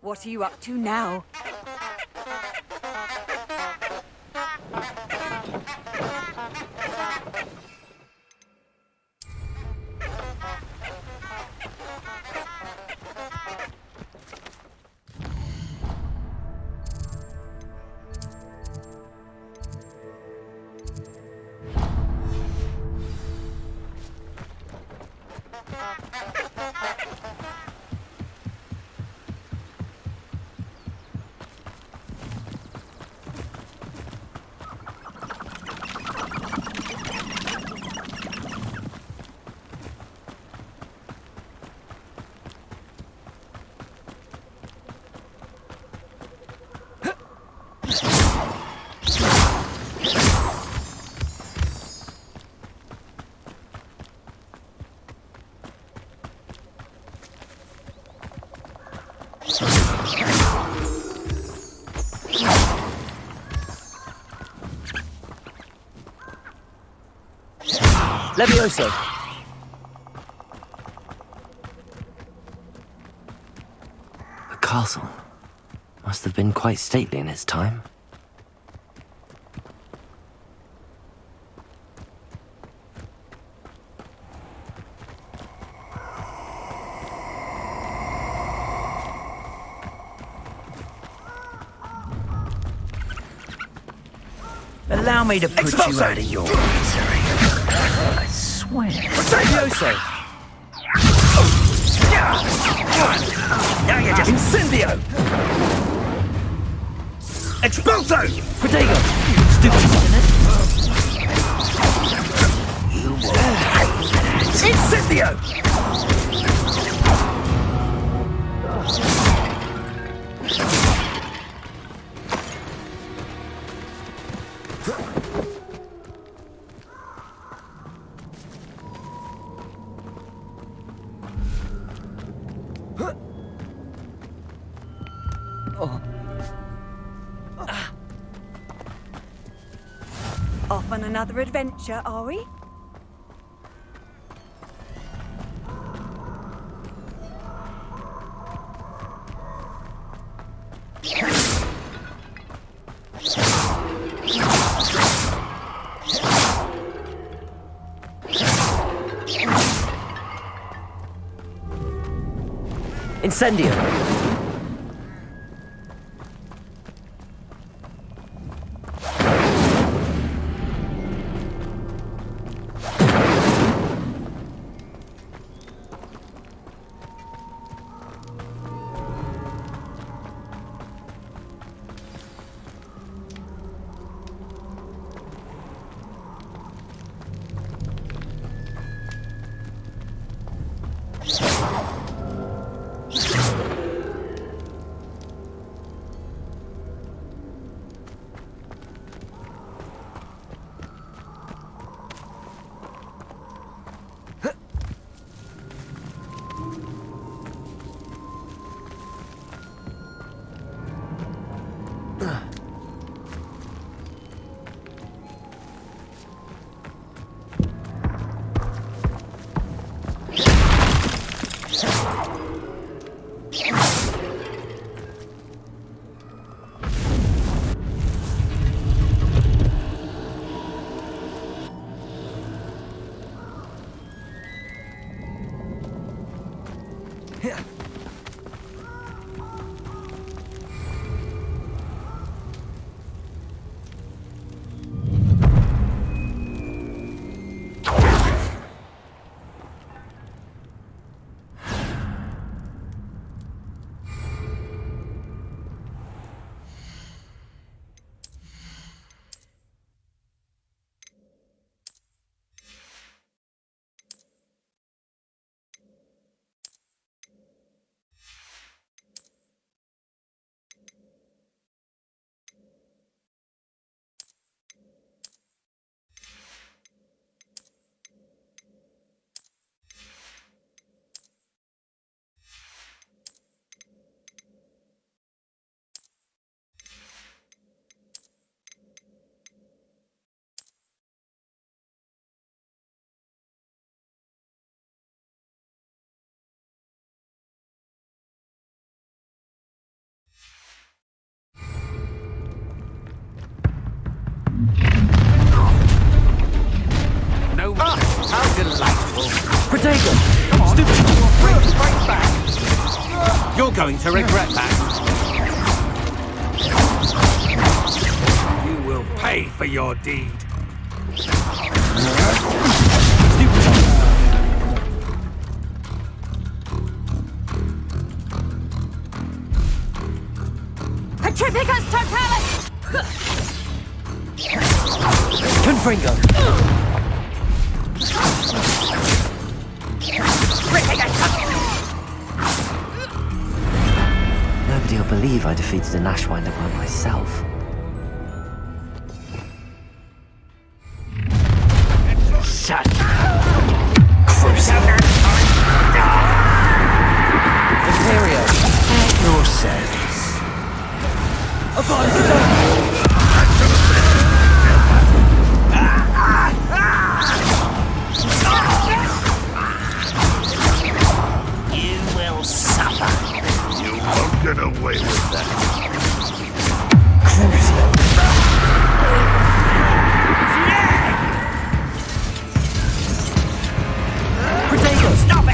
What are you up to now? Levioso! The castle must have been quite stately in its time. Allow me to put you out of your misery. I swear. Levioso! Now you're just... Incendio! Expulso! Protego! Stupid minute! Incendio! Off on another adventure, are we? Incendio! Protego! Break back. You're going to regret that. You will pay for your deed. Petrificus totalis! Confringo! Nobody'll believe I defeated an Ashwinder by myself. Shut Crucible! Imperio! At your service. Upon you will suffer. You won't get away with that. Crucible! Protego! Stop it!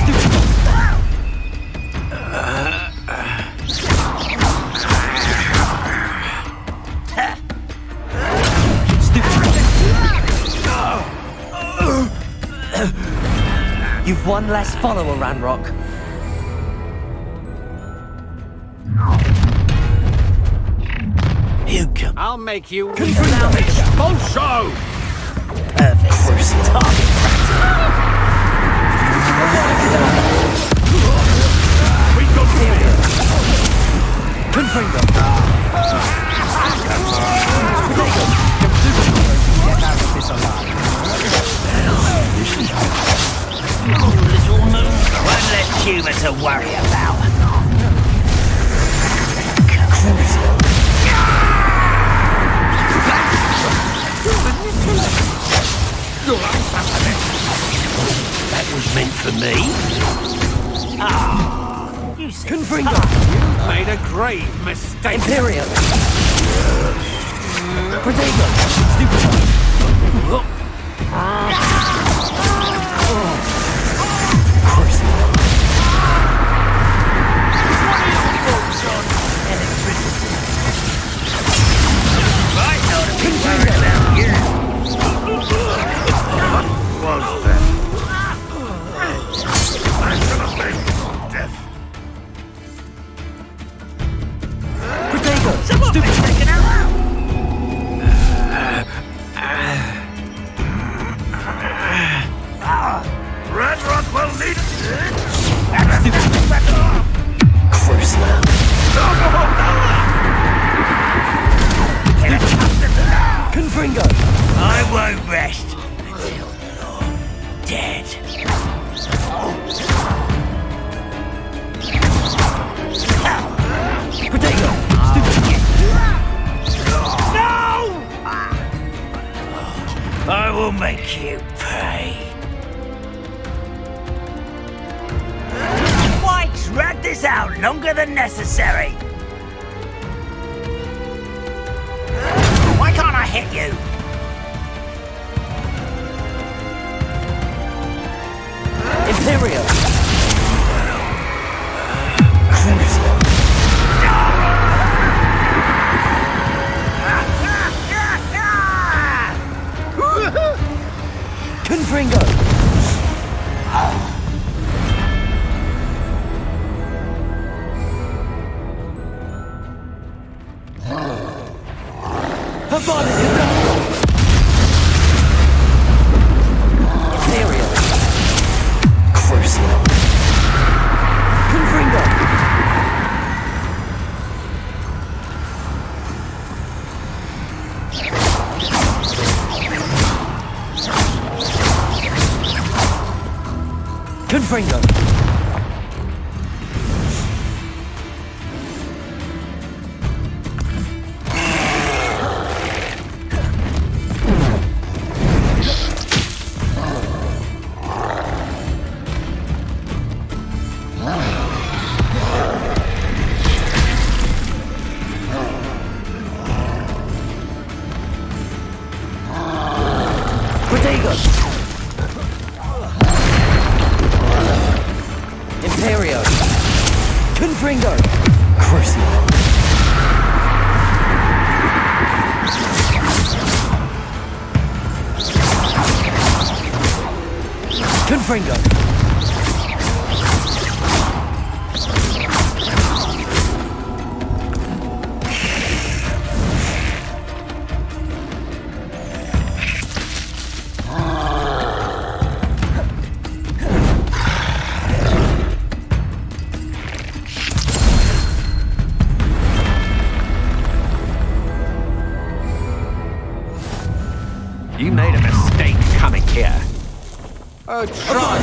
You've one less follower, Ranrock. You can. I'll make you weak. Allow me. Bolsho! Perfect. Target practice. We got here. Confringo. Get out of this alive. Little moon won't let Cuba to worry about. That was meant for me. Ah, you said Confringo! You made a grave mistake. Imperial! Protego! Stupid! Was that? I'm gonna make death. Protego! Stupid! Taken out! Red Rock will need Crucible! Confringo! I won't rest until you're dead. Protego! Stupid! No! I will make you pay. Why drag this out longer than necessary? Why can't I hit you? Imperial! Confringo! Imperial! Crucible! Confringo! Confringo! Protego! Confringo! Crucible! Confringo! You made a mistake coming here. Oh, try.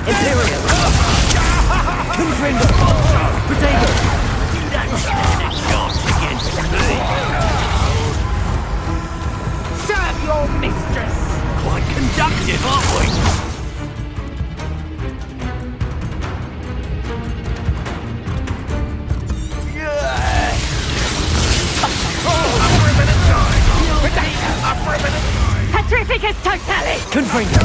Imperial! Confringo! Potato! You don't stand a chance against me. Serve your mistress. Quite conductive, aren't we? Petrificus totalis! Confringo!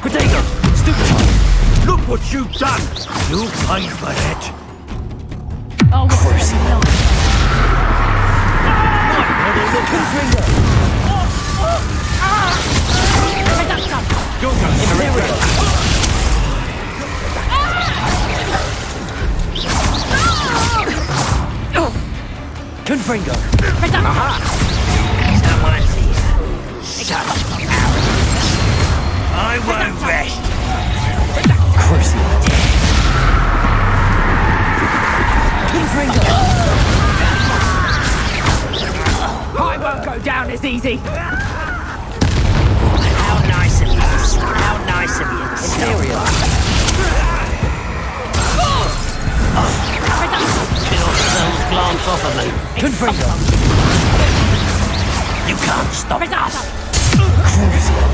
Potato! Stupefy! Look what you've done. You'll pay for that. Oh, what a night. Confringo! Reduction! You're going to Imperial! Confringo! Reduction! Someone's here. Shut up. I won't rest. Crucible! Confringo! I won't go down as easy! How nice of you. How nice of you. Imperial! Kill those glance off of me. Confringo! You can't stop us. Crucible!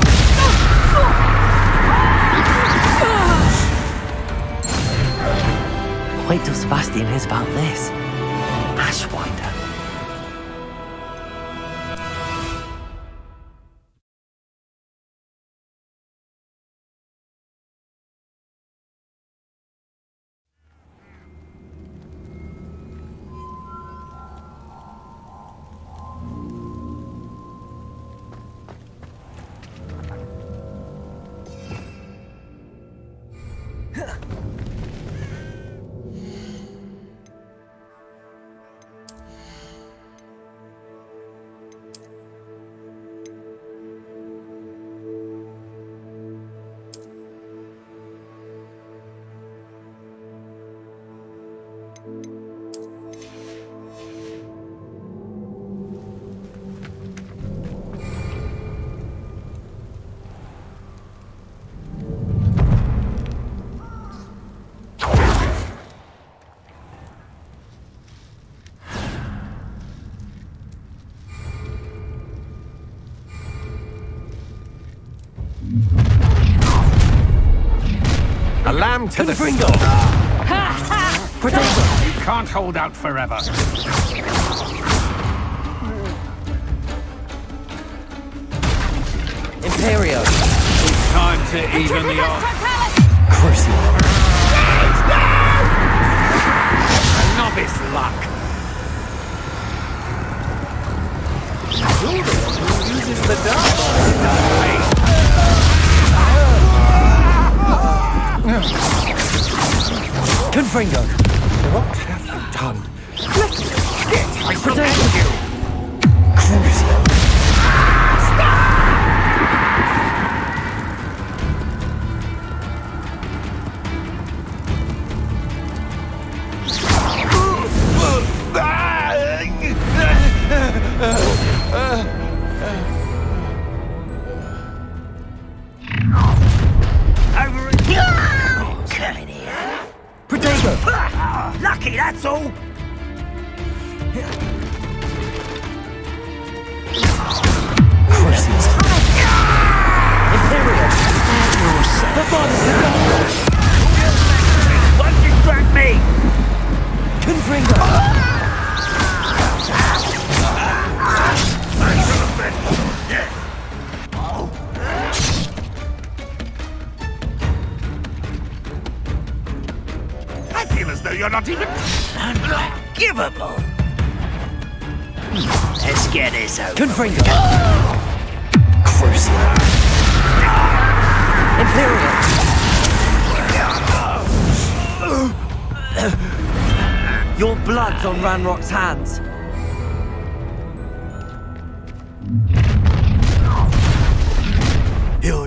Wait till Sebastian hears about this. Ashwinder. A lamb to the Confringo! Potato. You can't hold out forever. Imperio! It's time to even the odds. Crucible! Novice luck. You're the one who uses the dark. Confringo! What have you done? Get I Potato. command you. Crucible! Over and come in here. Potato! Lucky, that's all. Crucible! Imperial! The father's the god! Won't distract me. Confringo! Back to the bed. you're not even... Unforgivable. Let's get this over. Confringo. Crucial. Imperial. Your blood's on Ranrock's hands.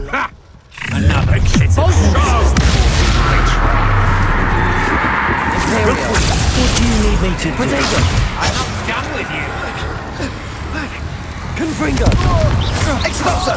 Ha! Another shit. Imperial. What do you need me to do? Potato. I'm not done with you. Confringo. Expulso.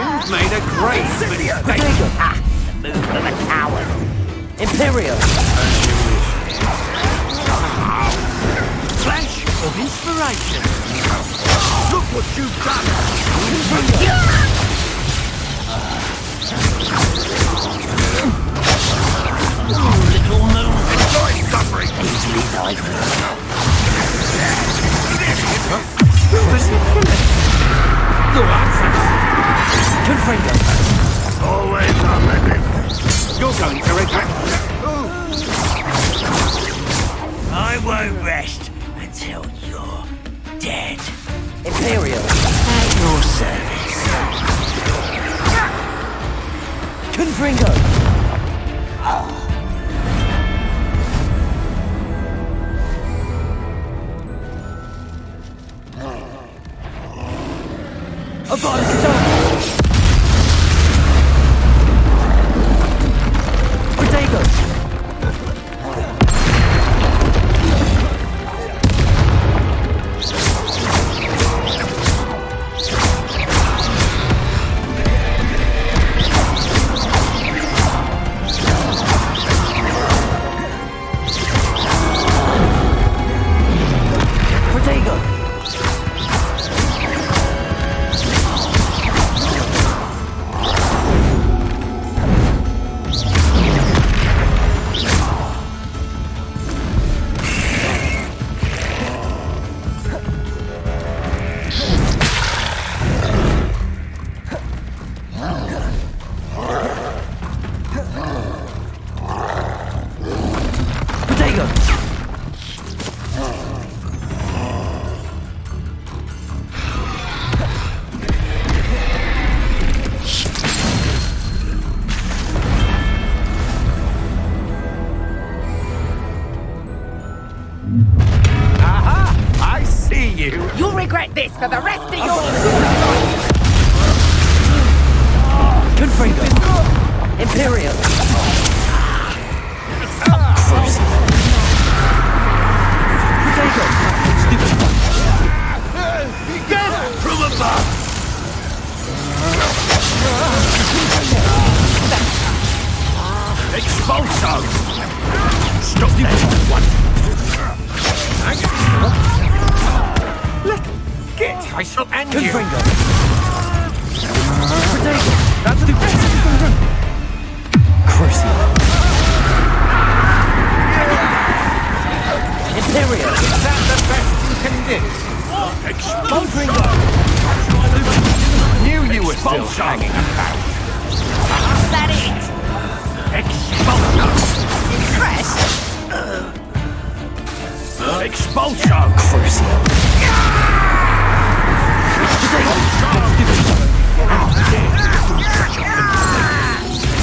You've made a great mistake. The move of a coward. Imperial. Flash of inspiration. Look what you've done. Little moon. Enjoy suffering. Easily Your answer. Confringo. Always on. You're going to regret. I won't rest until you're dead. Imperial. At your service. Confringo. You'll regret this for the rest of your... Confringo. Imperial. From above. Expulso. Stop that one. Get! I shall end you! Confringo. That's the Crucial. Imperial. Is that the best you can do? Confringo. Knew you were still hanging about. Is that it? Expulso! Impressed? Expulso! Crucial.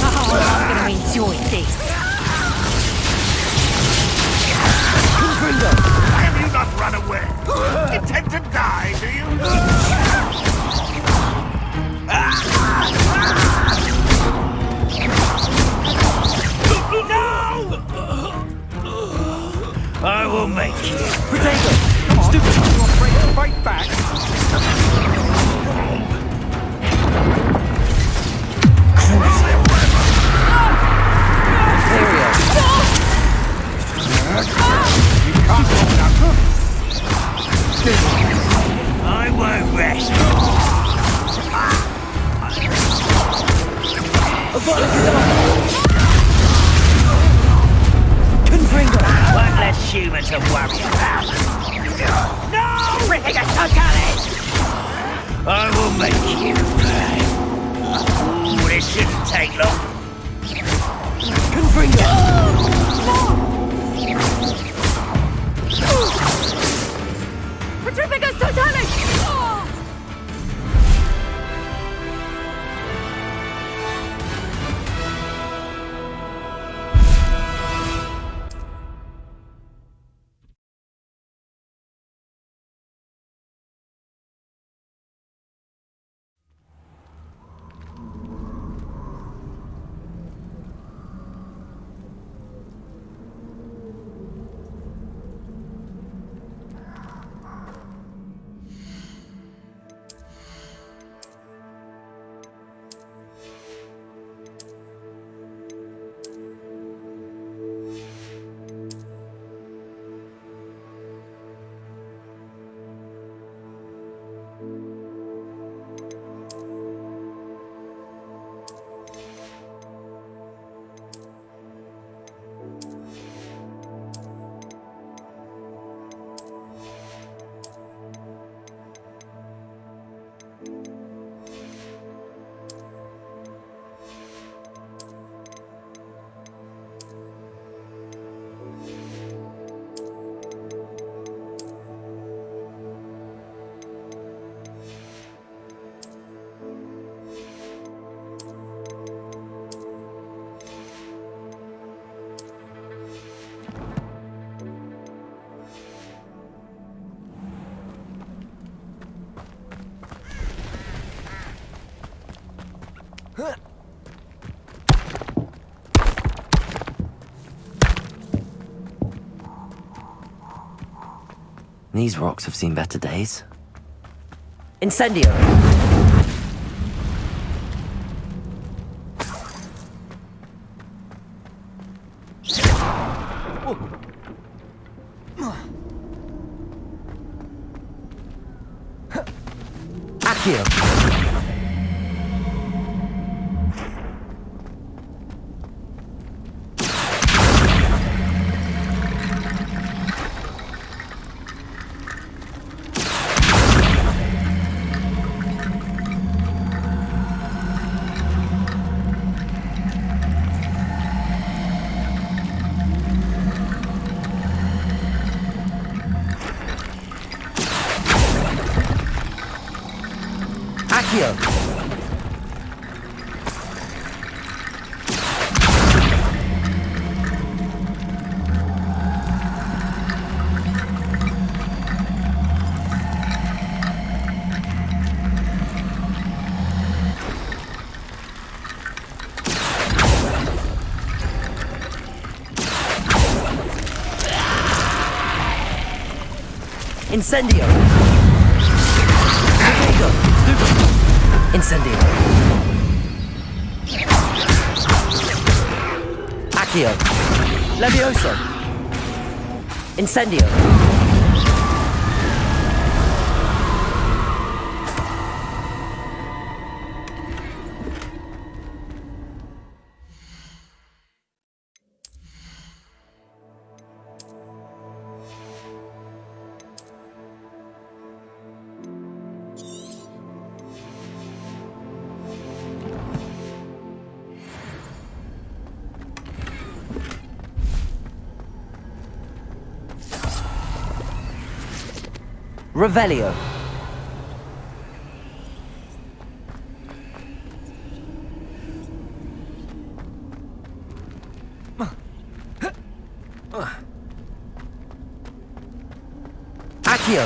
Oh, I'm gonna enjoy this. Confringo. Have you not run away? Intend to die, do you? I will make you. Potato. Stupid. taking a shot at it! I will make you pay. Ooh, this shouldn't take long. Petrificus totalis! These rocks have seen better days. Incendio! Accio! Accio! Incendio! Fuego! Incendio! Accio! Levioso! Incendio! Revelio. Accio.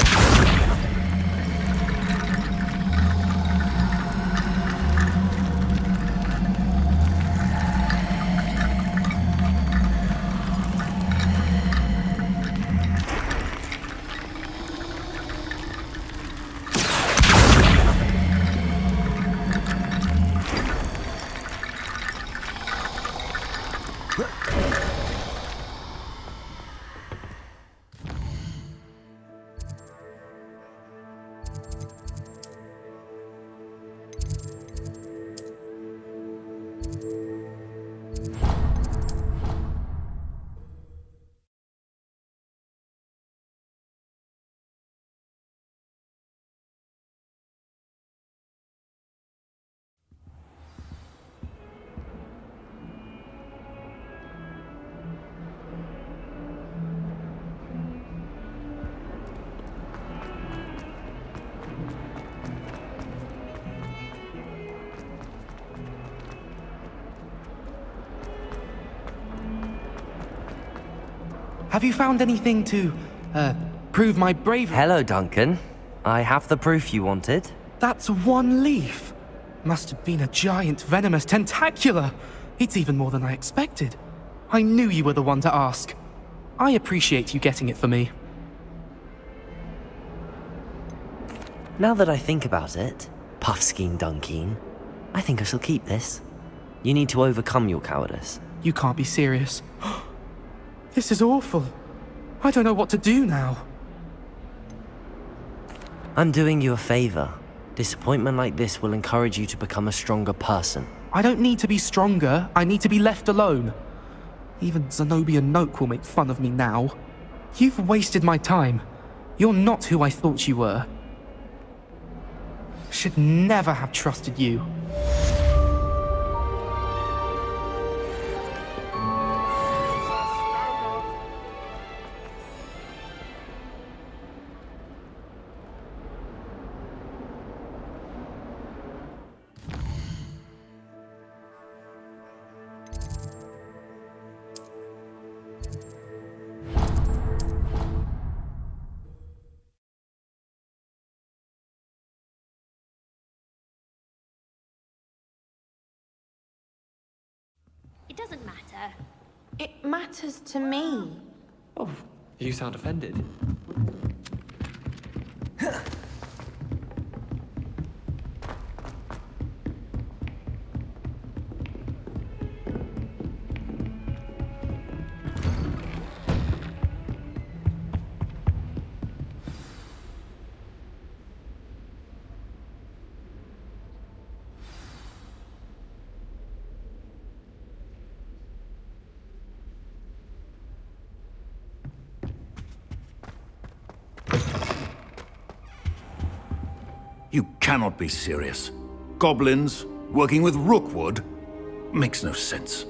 Have you found anything to, prove my bravery? Hello, Duncan. I have the proof you wanted. That's one leaf. Must have been a giant venomous tentacula. It's even more than I expected. I knew you were the one to ask. I appreciate you getting it for me. Now that I think about it, Puffskein Dunkeen, I think I shall keep this. You need to overcome your cowardice. You can't be serious. This is awful. I don't know what to do now. I'm doing you a favor. Disappointment like this will encourage you to become a stronger person. I don't need to be stronger, I need to be left alone. Even Zenobia Noak will make fun of me now. You've wasted my time. You're not who I thought you were. Should never have trusted you. It doesn't matter. It matters to me. Oh, you sound offended. You cannot be serious. Goblins working with Rookwood makes no sense.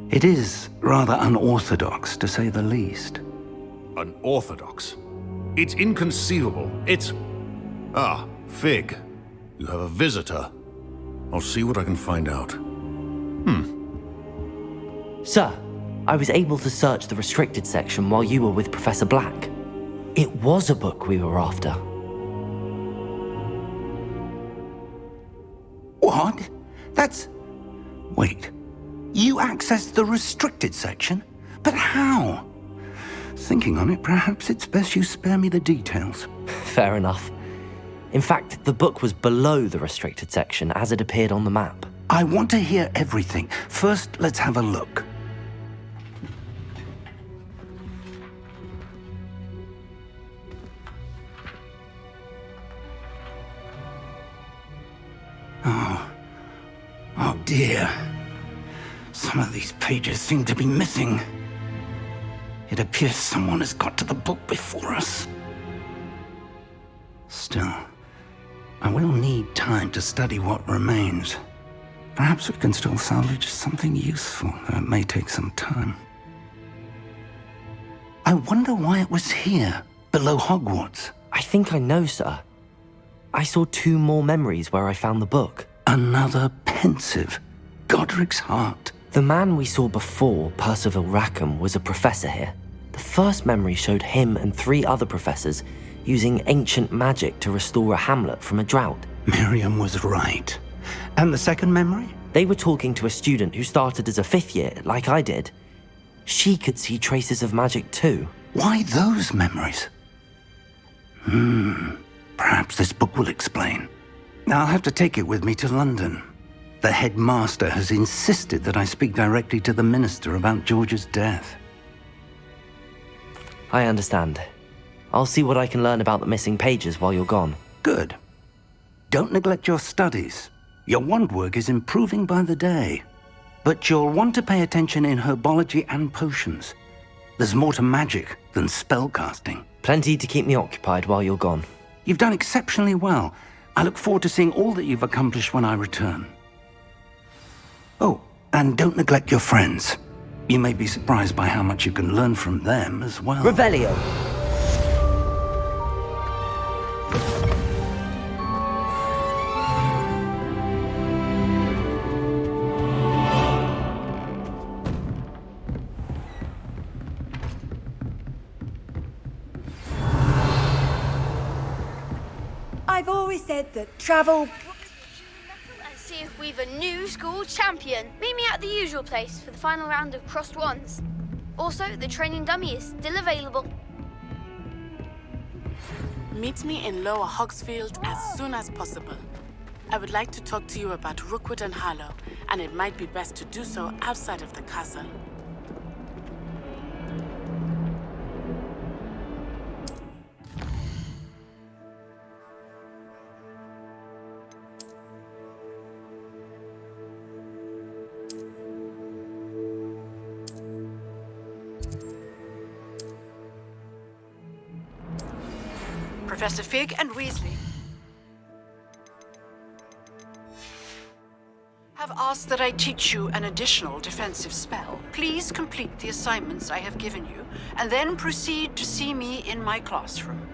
It is rather unorthodox, to say the least. Unorthodox? It's inconceivable. It's... Ah, Fig. You have a visitor. I'll see what I can find out. Sir, I was able to search the restricted section while you were with Professor Black. It was a book we were after. What? That's... Wait. You accessed the restricted section? But how? Thinking on it, perhaps it's best you spare me the details. Fair enough. In fact, the book was below the restricted section as it appeared on the map. I want to hear everything. First, let's have a look. Oh dear. Some of these pages seem to be missing. It appears someone has got to the book before us. Still, I will need time to study what remains. Perhaps we can still salvage something useful, though it may take some time. I wonder why it was here, below Hogwarts. I think I know, sir. I saw 2 more memories where I found the book. Another pensive. Godric's heart. The man we saw before, Percival Rackham, was a professor here. The first memory showed him and 3 other professors using ancient magic to restore a hamlet from a drought. Miriam was right. And the second memory? They were talking to a student who started as a 5th year, like I did. She could see traces of magic too. Why those memories? Perhaps this book will explain. I'll have to take it with me to London. The headmaster has insisted that I speak directly to the minister about George's death. I understand. I'll see what I can learn about the missing pages while you're gone. Good. Don't neglect your studies. Your wand work is improving by the day. But you'll want to pay attention in herbology and potions. There's more to magic than spellcasting. Plenty to keep me occupied while you're gone. You've done exceptionally well. I look forward to seeing all that you've accomplished when I return. Oh, and don't neglect your friends. You may be surprised by how much you can learn from them as well. Revelio! I've always said that travel... Let's see if we've a new school champion. Meet me at the usual place for the final round of crossed wands. Also, the training dummy is still available. Meet me in Lower Hogsfield as soon as possible. I would like to talk to you about Rookwood and Harlow, and it might be best to do so outside of the castle. Professor Fig and Weasley have asked that I teach you an additional defensive spell. Please complete the assignments I have given you, and then proceed to see me in my classroom.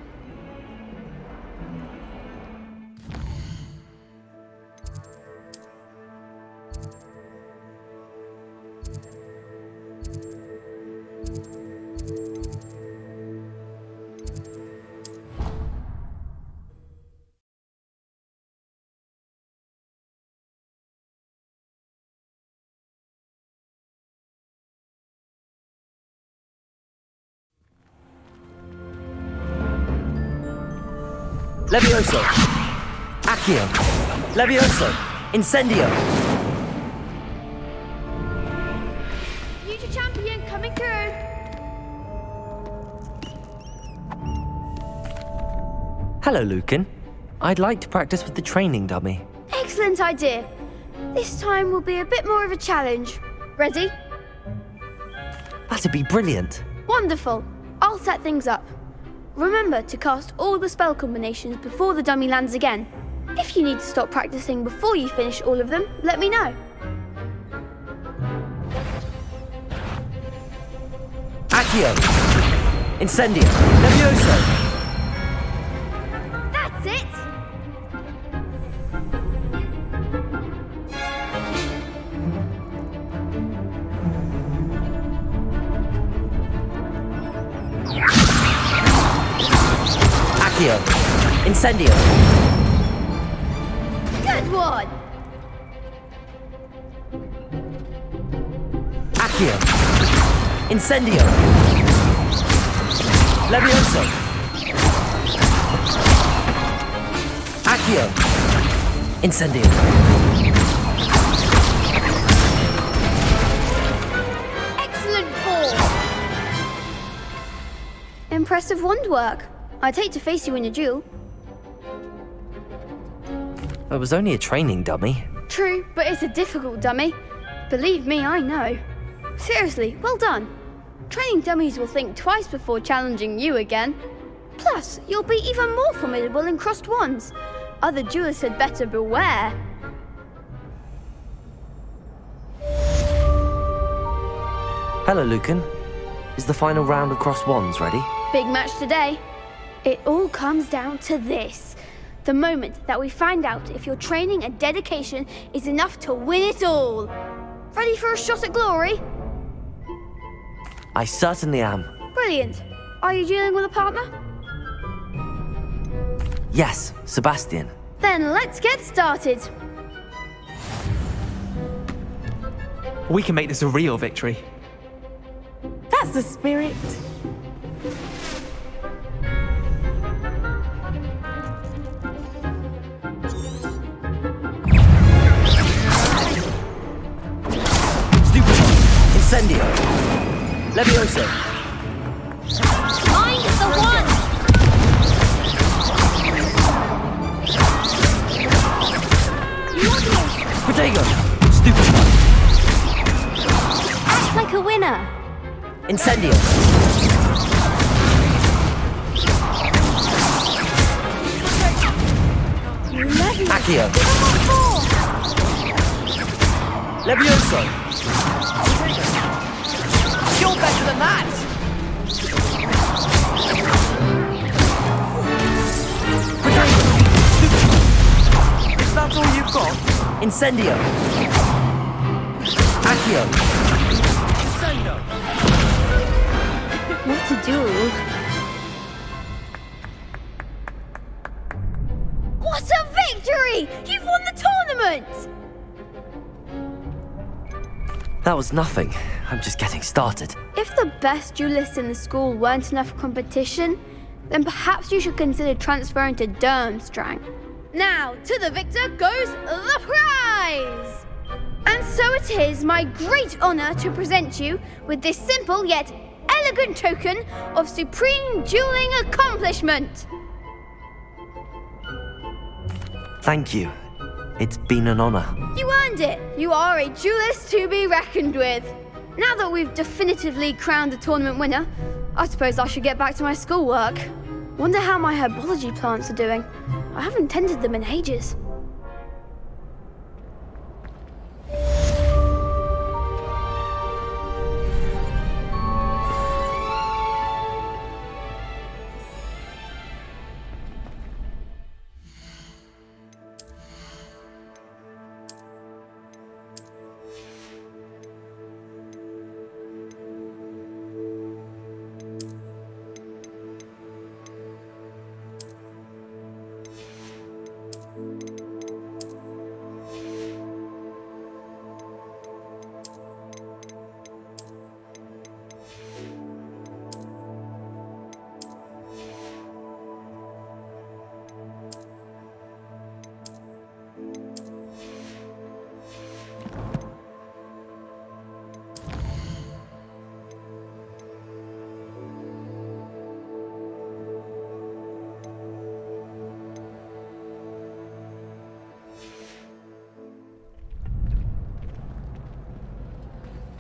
Levioso! Accio! Levioso! Incendio! Future champion coming through. Hello, Lucan. I'd like to practice with the training dummy. Excellent idea. This time will be a bit more of a challenge. Ready? That'd be brilliant. Wonderful. I'll set things up. Remember to cast all the spell combinations before the dummy lands again. If you need to stop practicing before you finish all of them, let me know. Accio! Incendio! Levioso! That's it! Accio! Incendio! Good one! Accio! Incendio! Levioso! Accio! Incendio! Excellent form! Impressive wand work. I'd hate to face you in a duel. It was only a training dummy. True, but it's a difficult dummy. Believe me, I know. Seriously, well done. Training dummies will think twice before challenging you again. Plus, you'll be even more formidable in crossed wands. Other duelists had better beware. Hello, Lucan. Is the final round of crossed wands ready? Big match today. It all comes down to this. The moment that we find out if your training and dedication is enough to win it all. Ready for a shot at glory? I certainly am. Brilliant. Are you dealing with a partner? Yes, Sebastian. Then let's get started. We can make this a real victory. That's the spirit. Incendio! Levioso! Mind the one! Protego! Stupid! Act like a winner! Incendio! Accio! Levioso! You're better than that! Is that all you've got? Incendio! Accio! Sendo! What to do? What a victory! You've won the tournament! That was nothing. I'm just getting started. If the best duelists in the school weren't enough competition, then perhaps you should consider transferring to Durmstrang. Now, to the victor goes the prize! And so it is my great honor to present you with this simple yet elegant token of supreme dueling accomplishment. Thank you. It's been an honor. You earned it. You are a duelist to be reckoned with. Now that we've definitively crowned the tournament winner, I suppose I should get back to my schoolwork. Wonder how my herbology plants are doing. I haven't tended them in ages.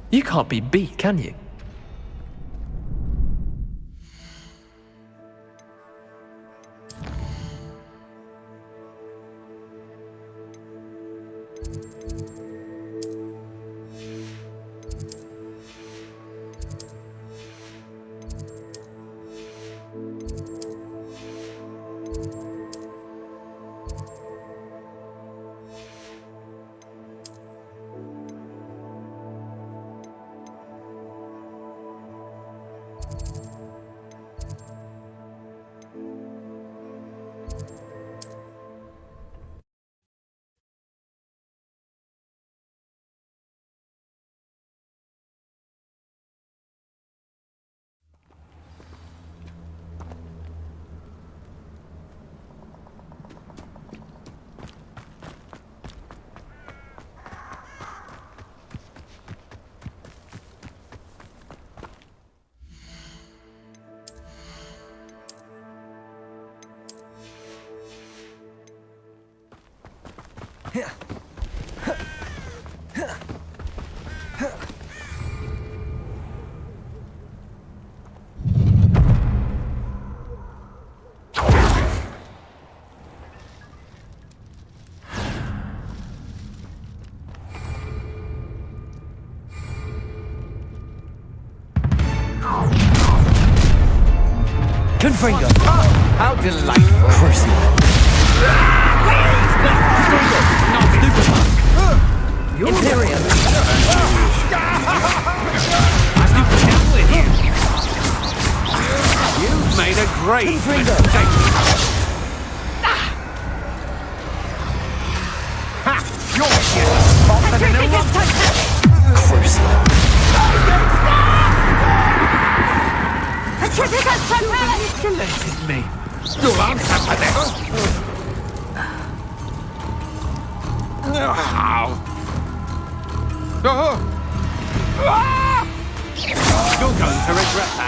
You can't be beat, can you? Confringo! How delightful! Crucial. Not stupid! Imperium! I stupid down with you! You've made a great mistake! Ha! You're getting popped in a lump! Crucial. Manipulated me. You'll answer for this. You're going to regret that.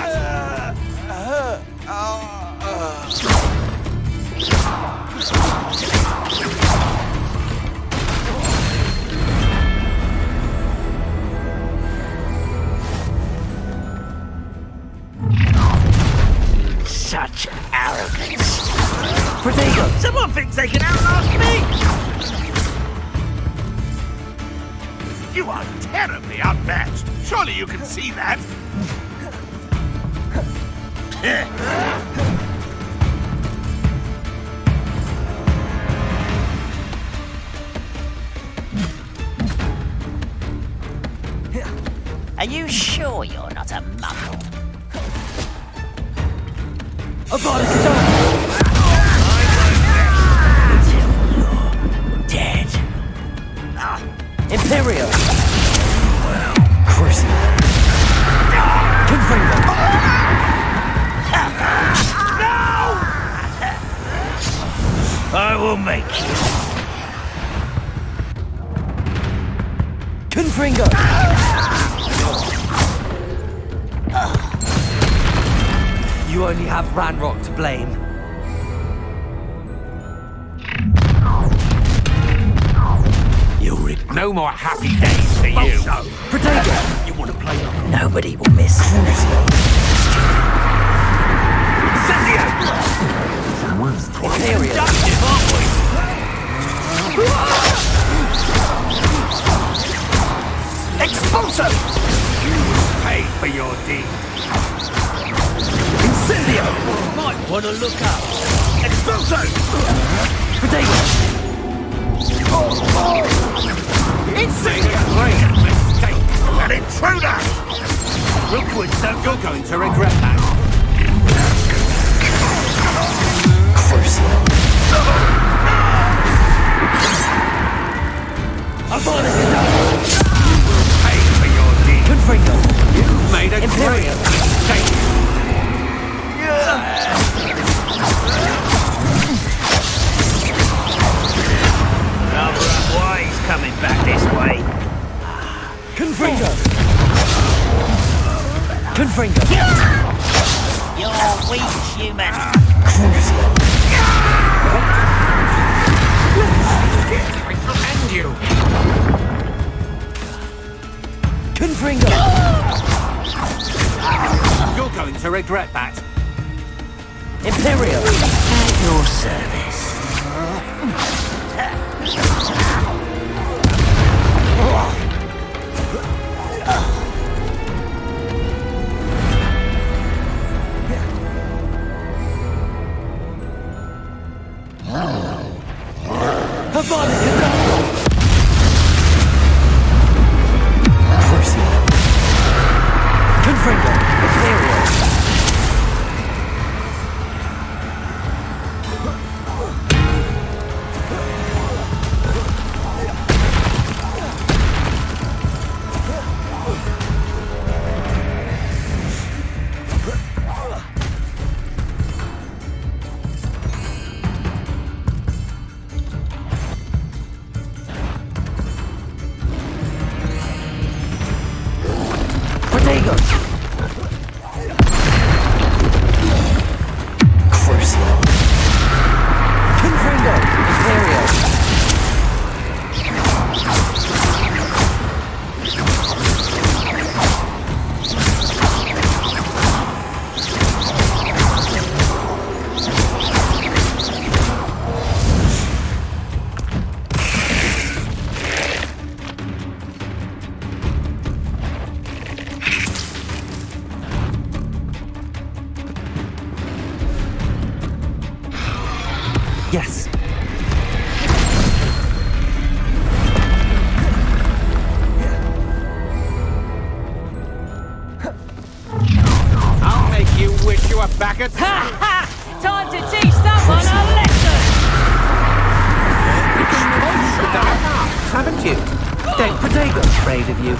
Such arrogance. Protego, someone thinks they can outlast me! You are terribly outmatched. Surely you can see that. Are you sure you're not a muggle? I will make you. Confringo! You only have Ranrock to blame. No more happy days for you. Potato! You want to play? Nobody will miss. Someone's Imperial! productive, aren't we? Expulso! You pay for your deed. Incendio! Might want to look up. Expulso! Potato! Incendio! Great mistake. An intruder! Rookwood, don't You're going to regret that. pay for your deed. Confringo! You've made a Imperial! great mistake. Why he's coming back this way? Confringo! Confringo! You're weak, human. I shall end you. Confringo! You're going to regret that. Imperial! At your service. Confringo! Imperial! Potato! Crucio! Confringo! Imperial! Yes. I'll make you wish you were back at... Ha ha! Time to teach someone a lesson! Haven't you? Dead potato! Afraid of you.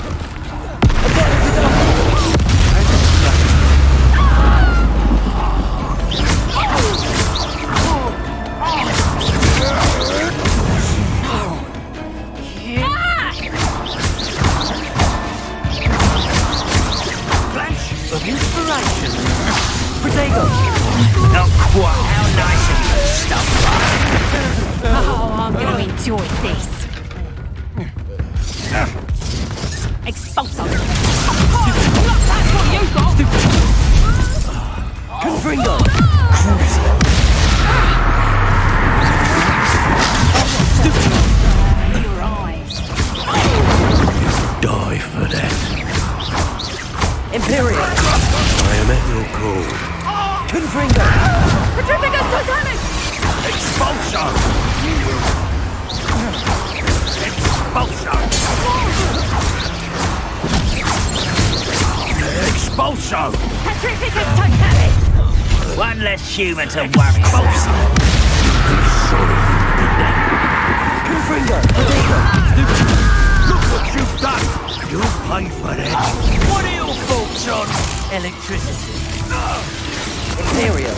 Flash of inspiration. Potato! Not quite. How nice of you to stop by. Oh, I'm gonna enjoy this. Expulso! That's what you got! Confringo! Your eyes. Die for that. Imperial! I am at your call. Confringo! Petrificus Titanic! Expulso! Expulso! Expulso! Petrificus Titanic! One less human to worry about. Confringo! Potato! Look what you've done! You'll pay for that. What are your thoughts on electricity? Imperial!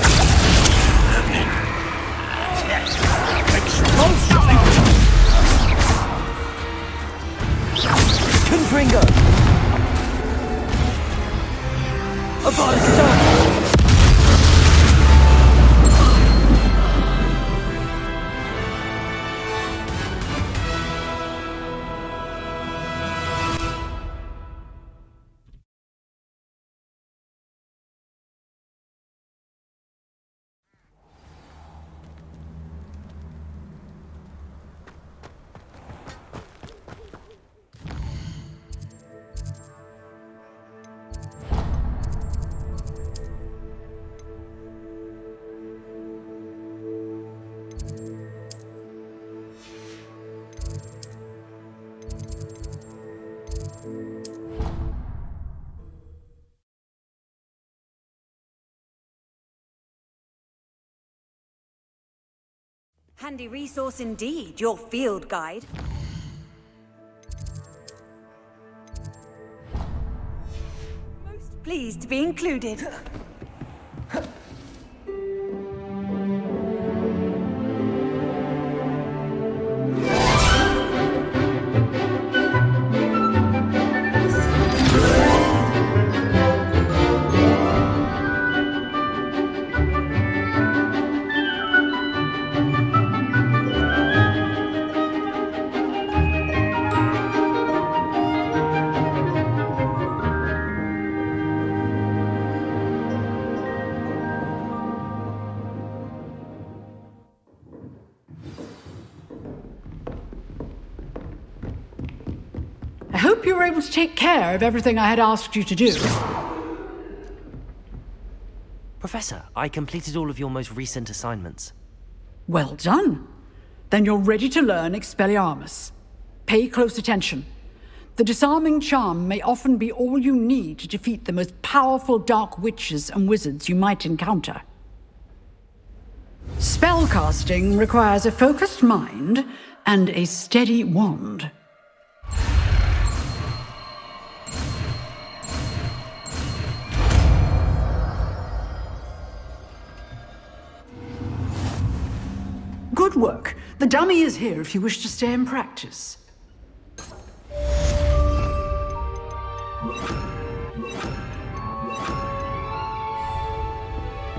Handy resource indeed, your field guide. Most pleased to be included. I hope you were able to take care of everything I had asked you to do. Professor, I completed all of your most recent assignments. Well done. Then you're ready to learn Expelliarmus. Pay close attention. The disarming charm may often be all you need to defeat the most powerful dark witches and wizards you might encounter. Spellcasting requires a focused mind and a steady wand. Good work. The dummy is here if you wish to stay and practice.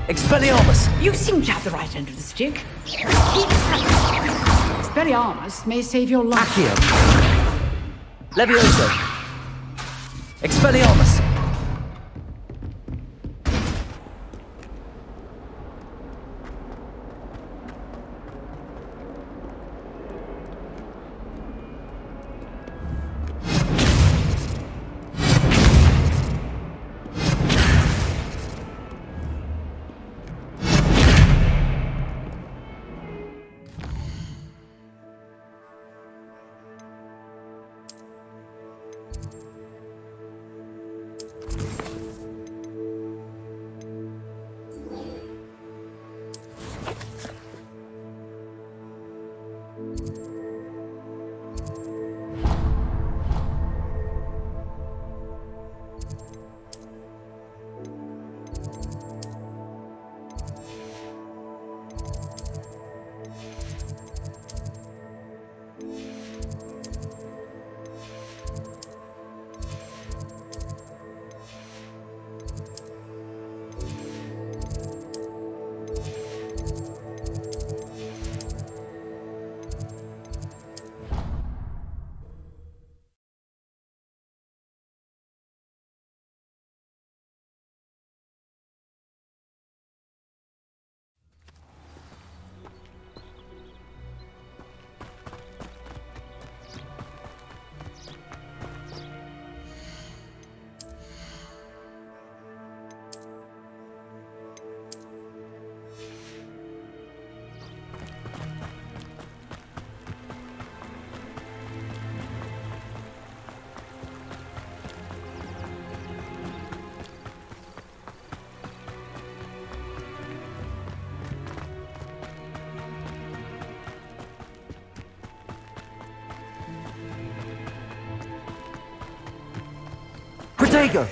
Expelliarmus! You seem to have the right end of the stick. Keep practicing. Expelliarmus may save your life. Accio! Levioso! Expelliarmus! Protego!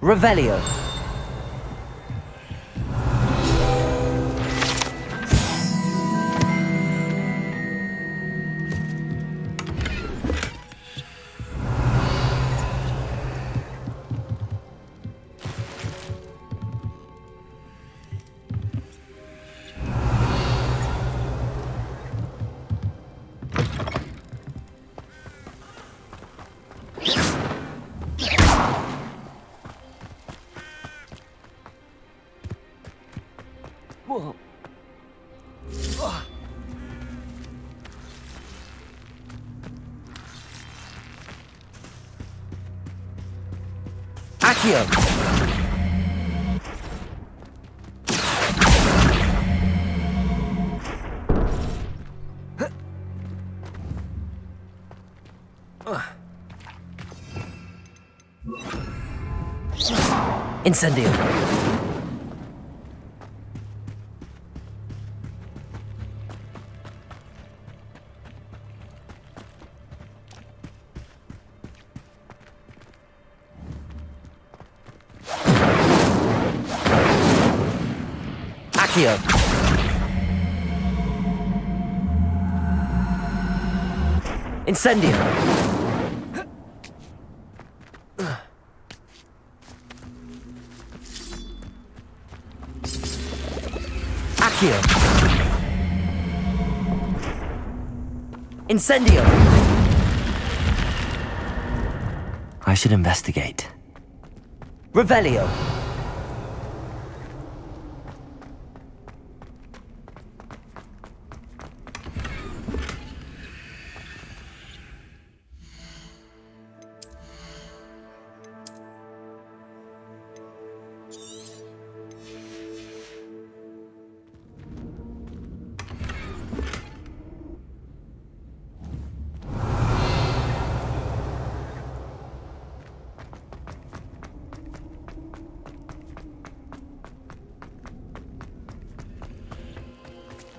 Revelio. Whoa. Accio. Incendio. Accio. Incendio. Accio. Incendio. I should investigate. Revelio.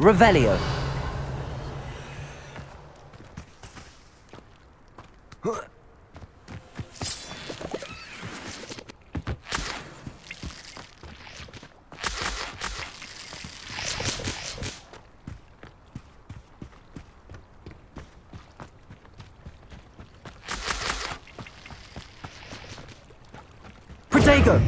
Revelio. Protego.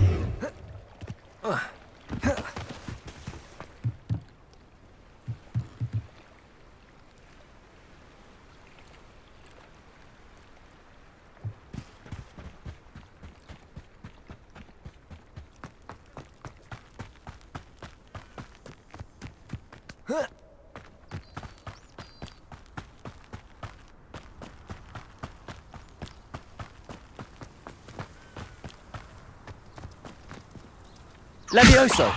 Levioso.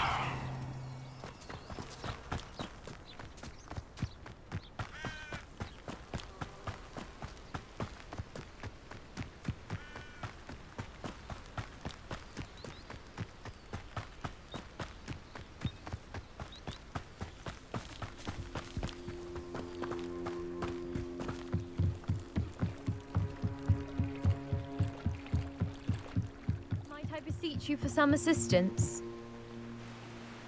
Might I beseech you for some assistance?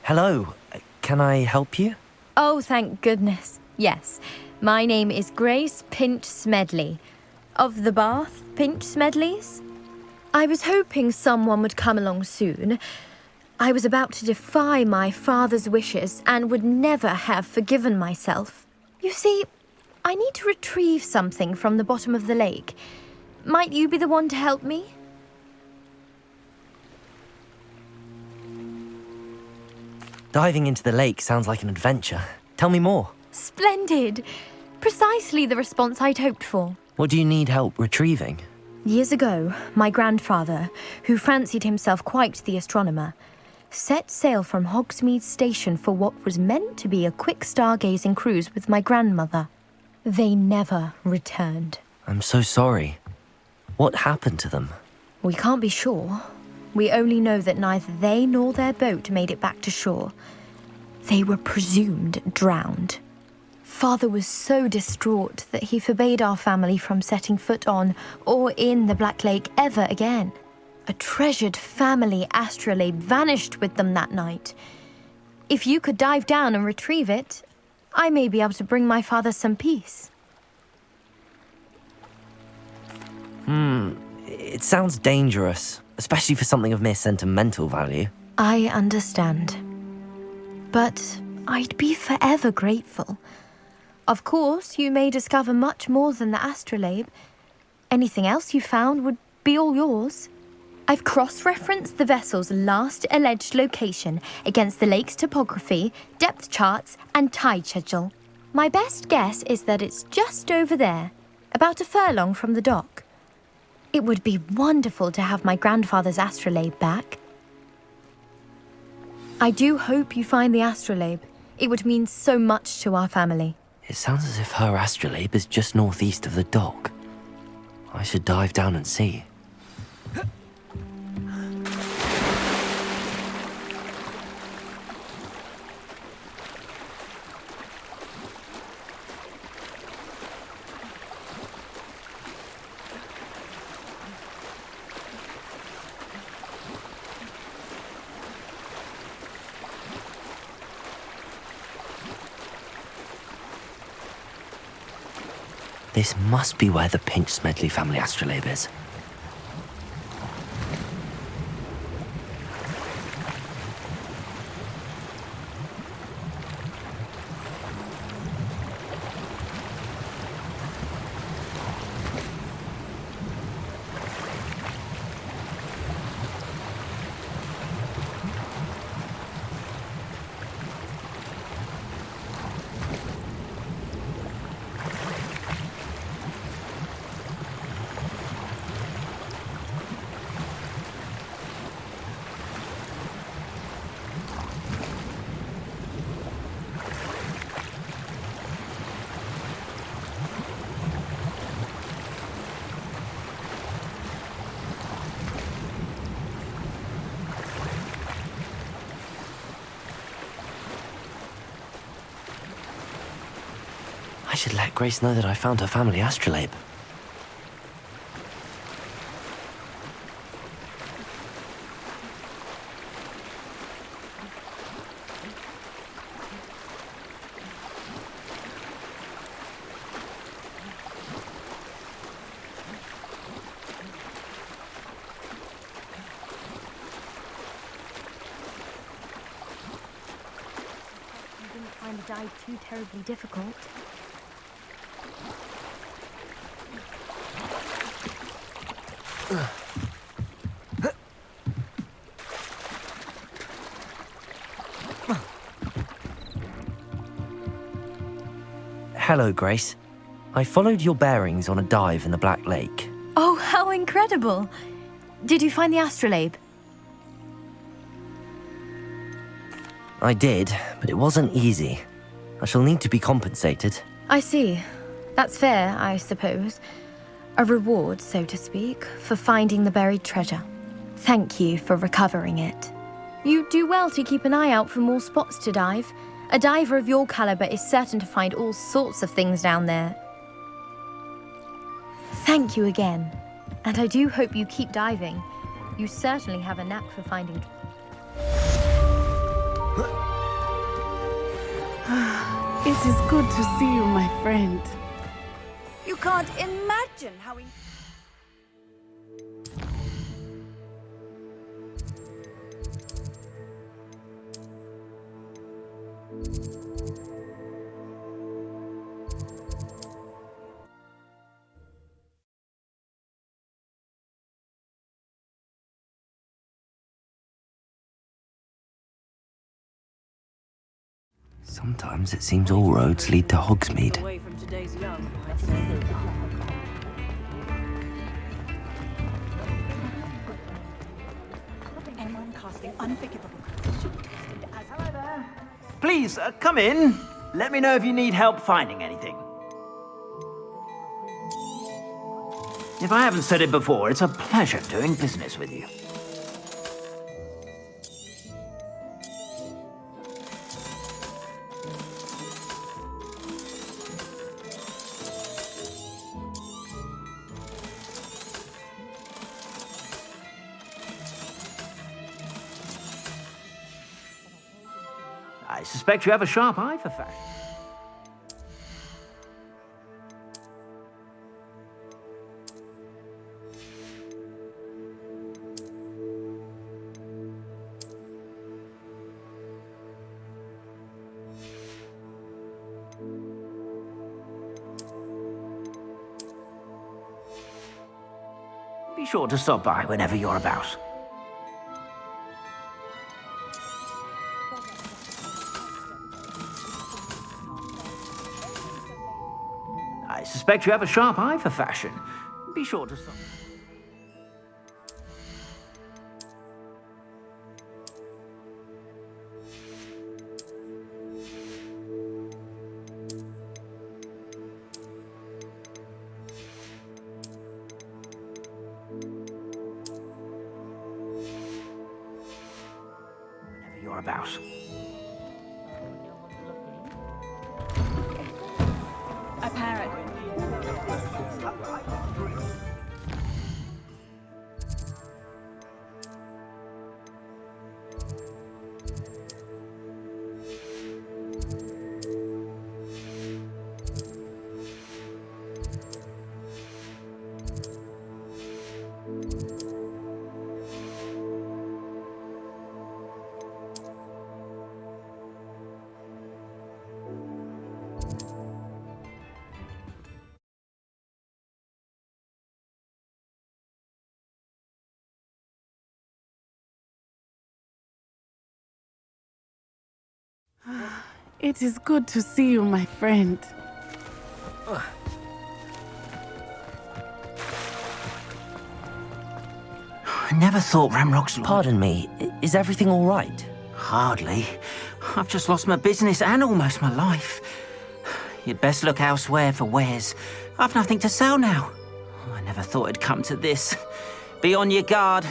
Hello, can I help you? Oh, thank goodness. Yes. My name is Grace Pinch Smedley. Of the Bath Pinch Smedleys? I was hoping someone would come along soon. I was about to defy my father's wishes and would never have forgiven myself. You see, I need to retrieve something from the bottom of the lake. Might you be the one to help me? Diving into the lake sounds like an adventure. Tell me more. Splendid! Precisely the response I'd hoped for. What do you need help retrieving? Years ago, my grandfather, who fancied himself quite the astronomer, set sail from Hogsmeade Station for what was meant to be a quick stargazing cruise with my grandmother. They never returned. I'm so sorry. What happened to them? We can't be sure. We only know that neither they nor their boat made it back to shore. They were presumed drowned. Father was so distraught that he forbade our family from setting foot on or in the Black Lake ever again. A treasured family astrolabe vanished with them that night. If you could dive down and retrieve it, I may be able to bring my father some peace. It sounds dangerous, especially for something of mere sentimental value. I understand. But I'd be forever grateful. Of course, you may discover much more than the astrolabe. Anything else you found would be all yours. I've cross-referenced the vessel's last alleged location against the lake's topography, depth charts, and tide schedule. My best guess is that it's just over there, about a furlong from the dock. It would be wonderful to have my grandfather's astrolabe back. I do hope you find the astrolabe. It would mean so much to our family. It sounds as if her astrolabe is just northeast of the dock. I should dive down and see. This must be where the Pinch Smedley family astrolabe is. I should let Grace know that I found her family astrolabe. I didn't find the dive too terribly difficult. Hello, Grace. I followed your bearings on a dive in the Black Lake. Oh, how incredible! Did you find the astrolabe? I did, but it wasn't easy. I shall need to be compensated. I see. That's fair, I suppose. A reward, so to speak, for finding the buried treasure. Thank you for recovering it. You do well to keep an eye out for more spots to dive. A diver of your caliber is certain to find all sorts of things down there. Thank you again. And I do hope you keep diving. You certainly have a knack for finding... It is good to see you, my friend. You can't imagine how... Sometimes it seems all roads lead to Hogsmeade. Away from today's young. Anyone casting unforgivable Hello there. Please, come in. Let me know if you need help finding anything. If I haven't said it before, it's a pleasure doing business with you. suspect you have a sharp eye for fashion. Be sure to stop by whenever you're about. I suspect you have a sharp eye for fashion. Be sure to stop. Whenever you're about. A parrot. It is good to see you, my friend. I never thought Ramrock's... Pardon me, is everything all right? Hardly. I've just lost my business and almost my life. You'd best look elsewhere for wares. I've nothing to sell now. I never thought it'd come to this. Be on your guard.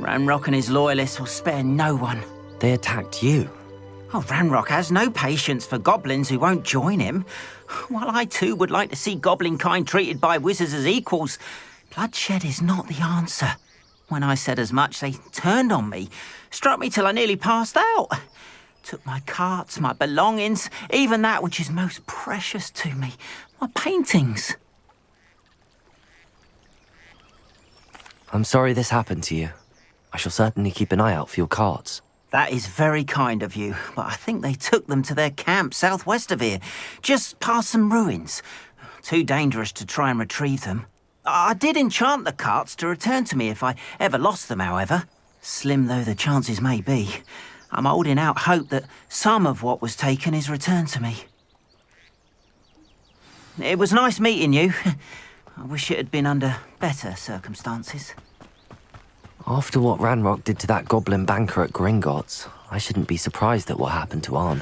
Ramrock and his loyalists will spare no one. They attacked you. Oh, Ranrock has no patience for goblins who won't join him. While I too would like to see goblin kind treated by wizards as equals, bloodshed is not the answer. When I said as much, they turned on me, struck me till I nearly passed out. Took my carts, my belongings, even that which is most precious to me, my paintings. I'm sorry this happened to you. I shall certainly keep an eye out for your carts. That is very kind of you, but I think they took them to their camp southwest of here, just past some ruins. Too dangerous to try and retrieve them. I did enchant the carts to return to me if I ever lost them, however. Slim though the chances may be, I'm holding out hope that some of what was taken is returned to me. It was nice meeting you. I wish it had been under better circumstances. After what Ranrock did to that goblin banker at Gringotts, I shouldn't be surprised at what happened to Arn.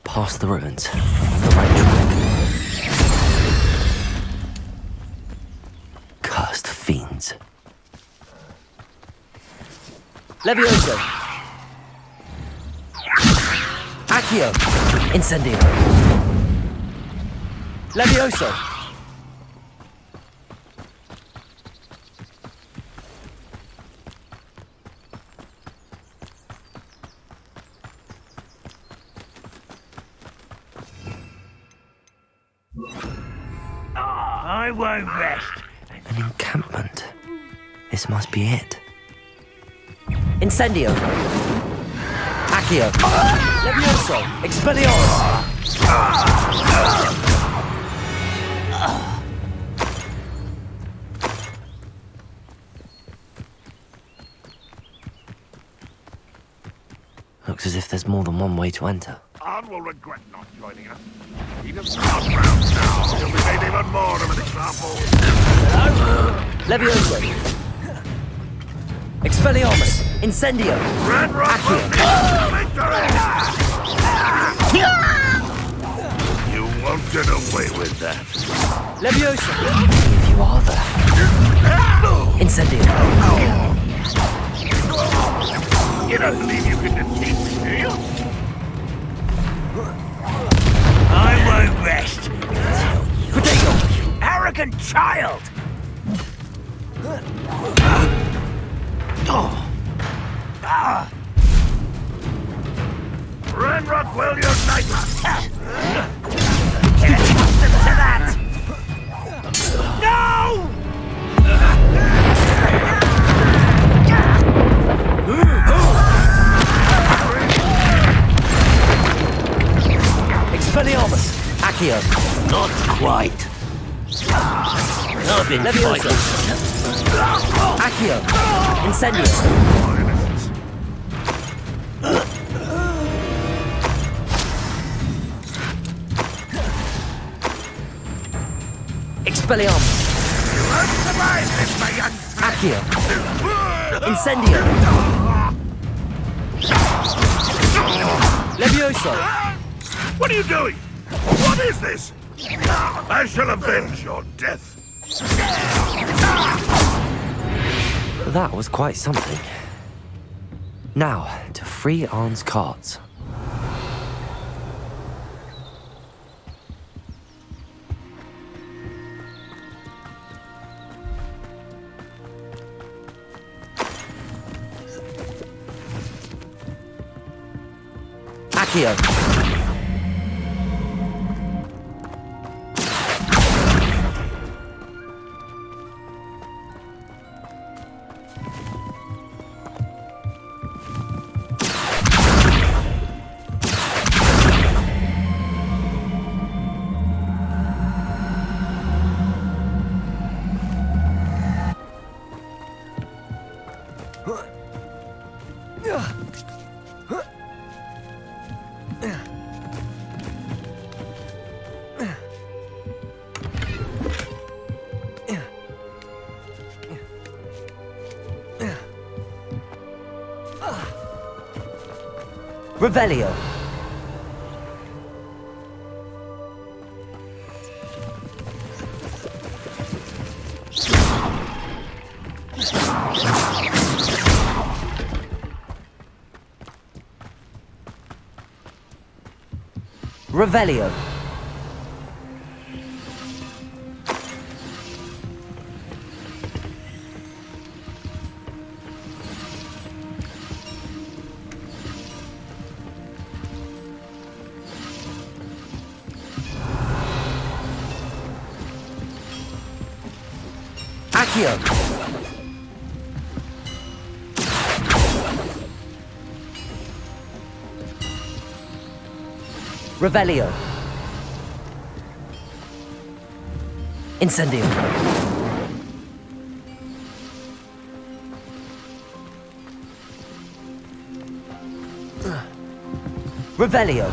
Past the ruins, on the right track. Cursed fiends. Levioso! Accio! Incendio! Levioso! I won't rest. An encampment. This must be it. Incendio! Accio! Levioso! Expelliarmus! Looks as if there's more than one way to enter. Arn will regret not joining us. He doesn't come round now. He'll be made even more of an example. Levioso. Expelliarmus. Incendio. Red Rock will be victory! You won't get away with that. Levioso. If you are there. Incendio. You don't believe you can defeat me, do you? I won't rest. Potato. You arrogant child! Renrock will unite us! Get accustomed to that! No! Expelliarmus. Accio. Not quite. I've been Levioso. Accio. Incendio. Expelliarmus. Accio. Incendio. Levioso. What are you doing? What is this? I shall avenge your death. That was quite something. Now, to free Arn's carts. Accio. Revelio. Revelio. Accio. Revelio. Incendio. Revelio.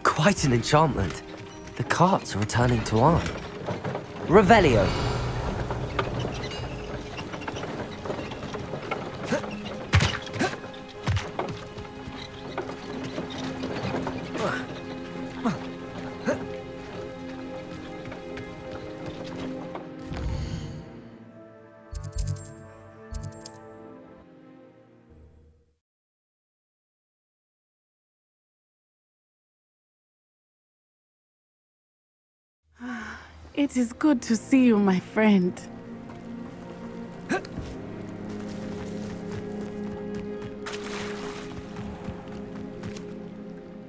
Quite an enchantment. The carts are returning to Arn. Revelio. It is good to see you, my friend.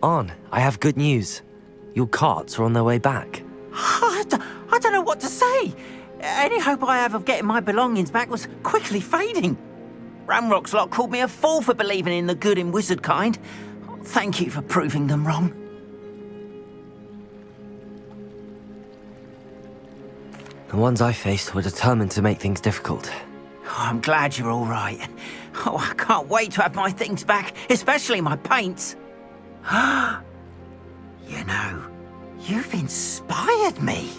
Arn, I have good news. Your carts are on their way back. I don't know what to say. Any hope I have of getting my belongings back was quickly fading. Ramrock's lot called me a fool for believing in the good in wizard kind. Thank you for proving them wrong. The ones I faced were determined to make things difficult. Oh, I'm glad you're all right. Oh, I can't wait to have my things back, especially my paints. You know, you've inspired me.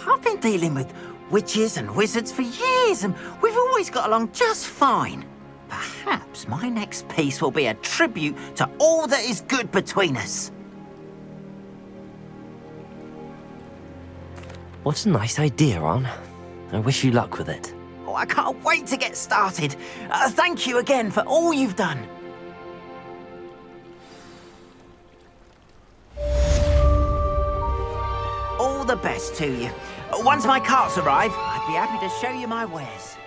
I've been dealing with witches and wizards for years, and we've always got along just fine. Perhaps my next piece will be a tribute to all that is good between us. What a nice idea, Ron. I wish you luck with it. Oh, I can't wait to get started. Thank you again for all you've done. All the best to you. Once my carts arrive, I'd be happy to show you my wares.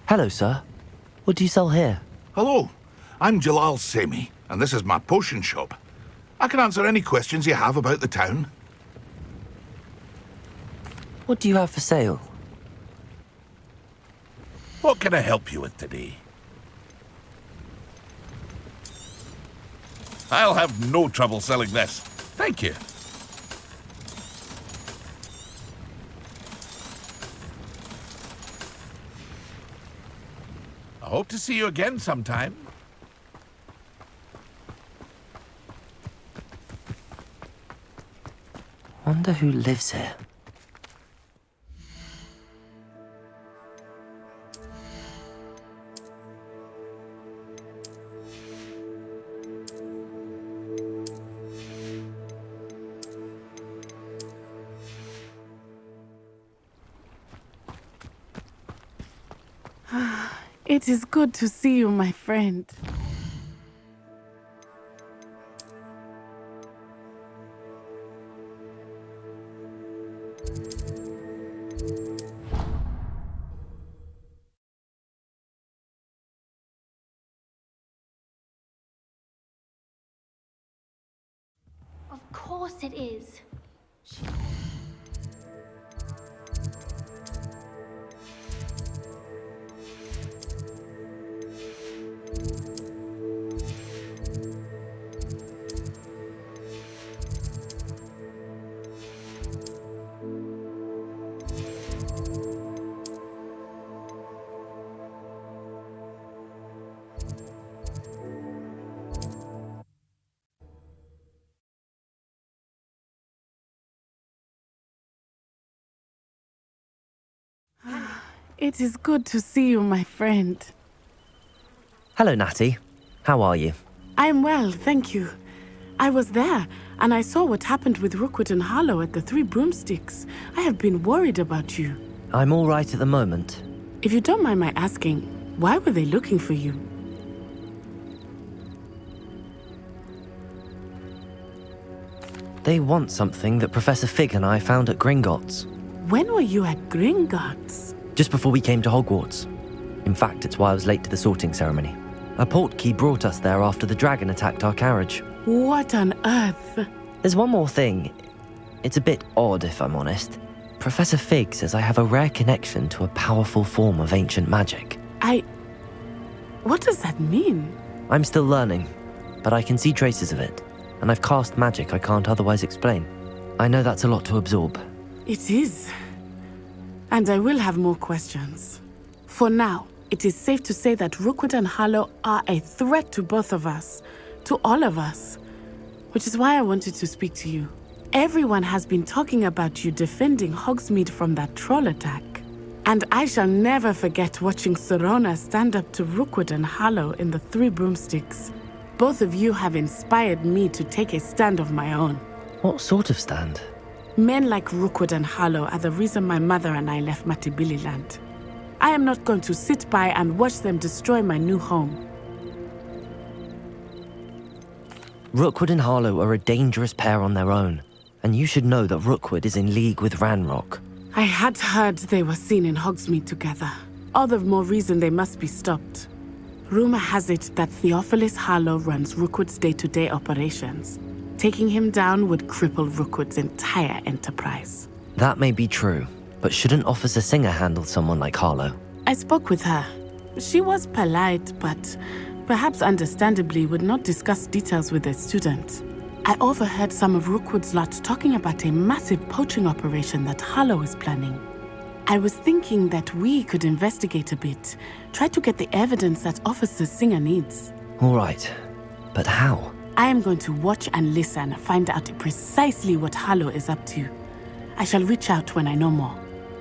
Hello, sir. What do you sell here? Hello, I'm Jalal Semi, and this is my potion shop. I can answer any questions you have about the town. What do you have for sale? What can I help you with today? I'll have no trouble selling this. Thank you. I hope to see you again sometime. Wonder who lives here. It is good to see you, my friend. Of course it is. It is good to see you, my friend. Hello, Natty. How are you? I am well, thank you. I was there, and I saw what happened with Rookwood and Harlow at the Three Broomsticks. I have been worried about you. I'm all right at the moment. If you don't mind my asking, why were they looking for you? They want something that Professor Fig and I found at Gringotts. When were you at Gringotts? Just before we came to Hogwarts. In fact, it's why I was late to the sorting ceremony. A portkey brought us there after the dragon attacked our carriage. What on earth? There's one more thing. It's a bit odd, if I'm honest. Professor Fig says I have a rare connection to a powerful form of ancient magic. What does that mean? I'm still learning, but I can see traces of it, and I've cast magic I can't otherwise explain. I know that's a lot to absorb. It is. And I will have more questions. For now, it is safe to say that Rookwood and Harlow are a threat to both of us, to all of us, which is why I wanted to speak to you. Everyone has been talking about you defending Hogsmeade from that troll attack. And I shall never forget watching Serona stand up to Rookwood and Harlow in the Three Broomsticks. Both of you have inspired me to take a stand of my own. What sort of stand? Men like Rookwood and Harlow are the reason my mother and I left Matabeleland. I am not going to sit by and watch them destroy my new home. Rookwood and Harlow are a dangerous pair on their own, and you should know that Rookwood is in league with Ranrock. I had heard they were seen in Hogsmeade together. All the more reason they must be stopped. Rumor has it that Theophilus Harlow runs Rookwood's day-to-day operations. Taking him down would cripple Rookwood's entire enterprise. That may be true, but shouldn't Officer Singer handle someone like Harlow? I spoke with her. She was polite, but perhaps understandably would not discuss details with a student. I overheard some of Rookwood's lot talking about a massive poaching operation that Harlow is planning. I was thinking that we could investigate a bit, try to get the evidence that Officer Singer needs. All right, but how? I am going to watch and listen, find out precisely what Harlow is up to. I shall reach out when I know more.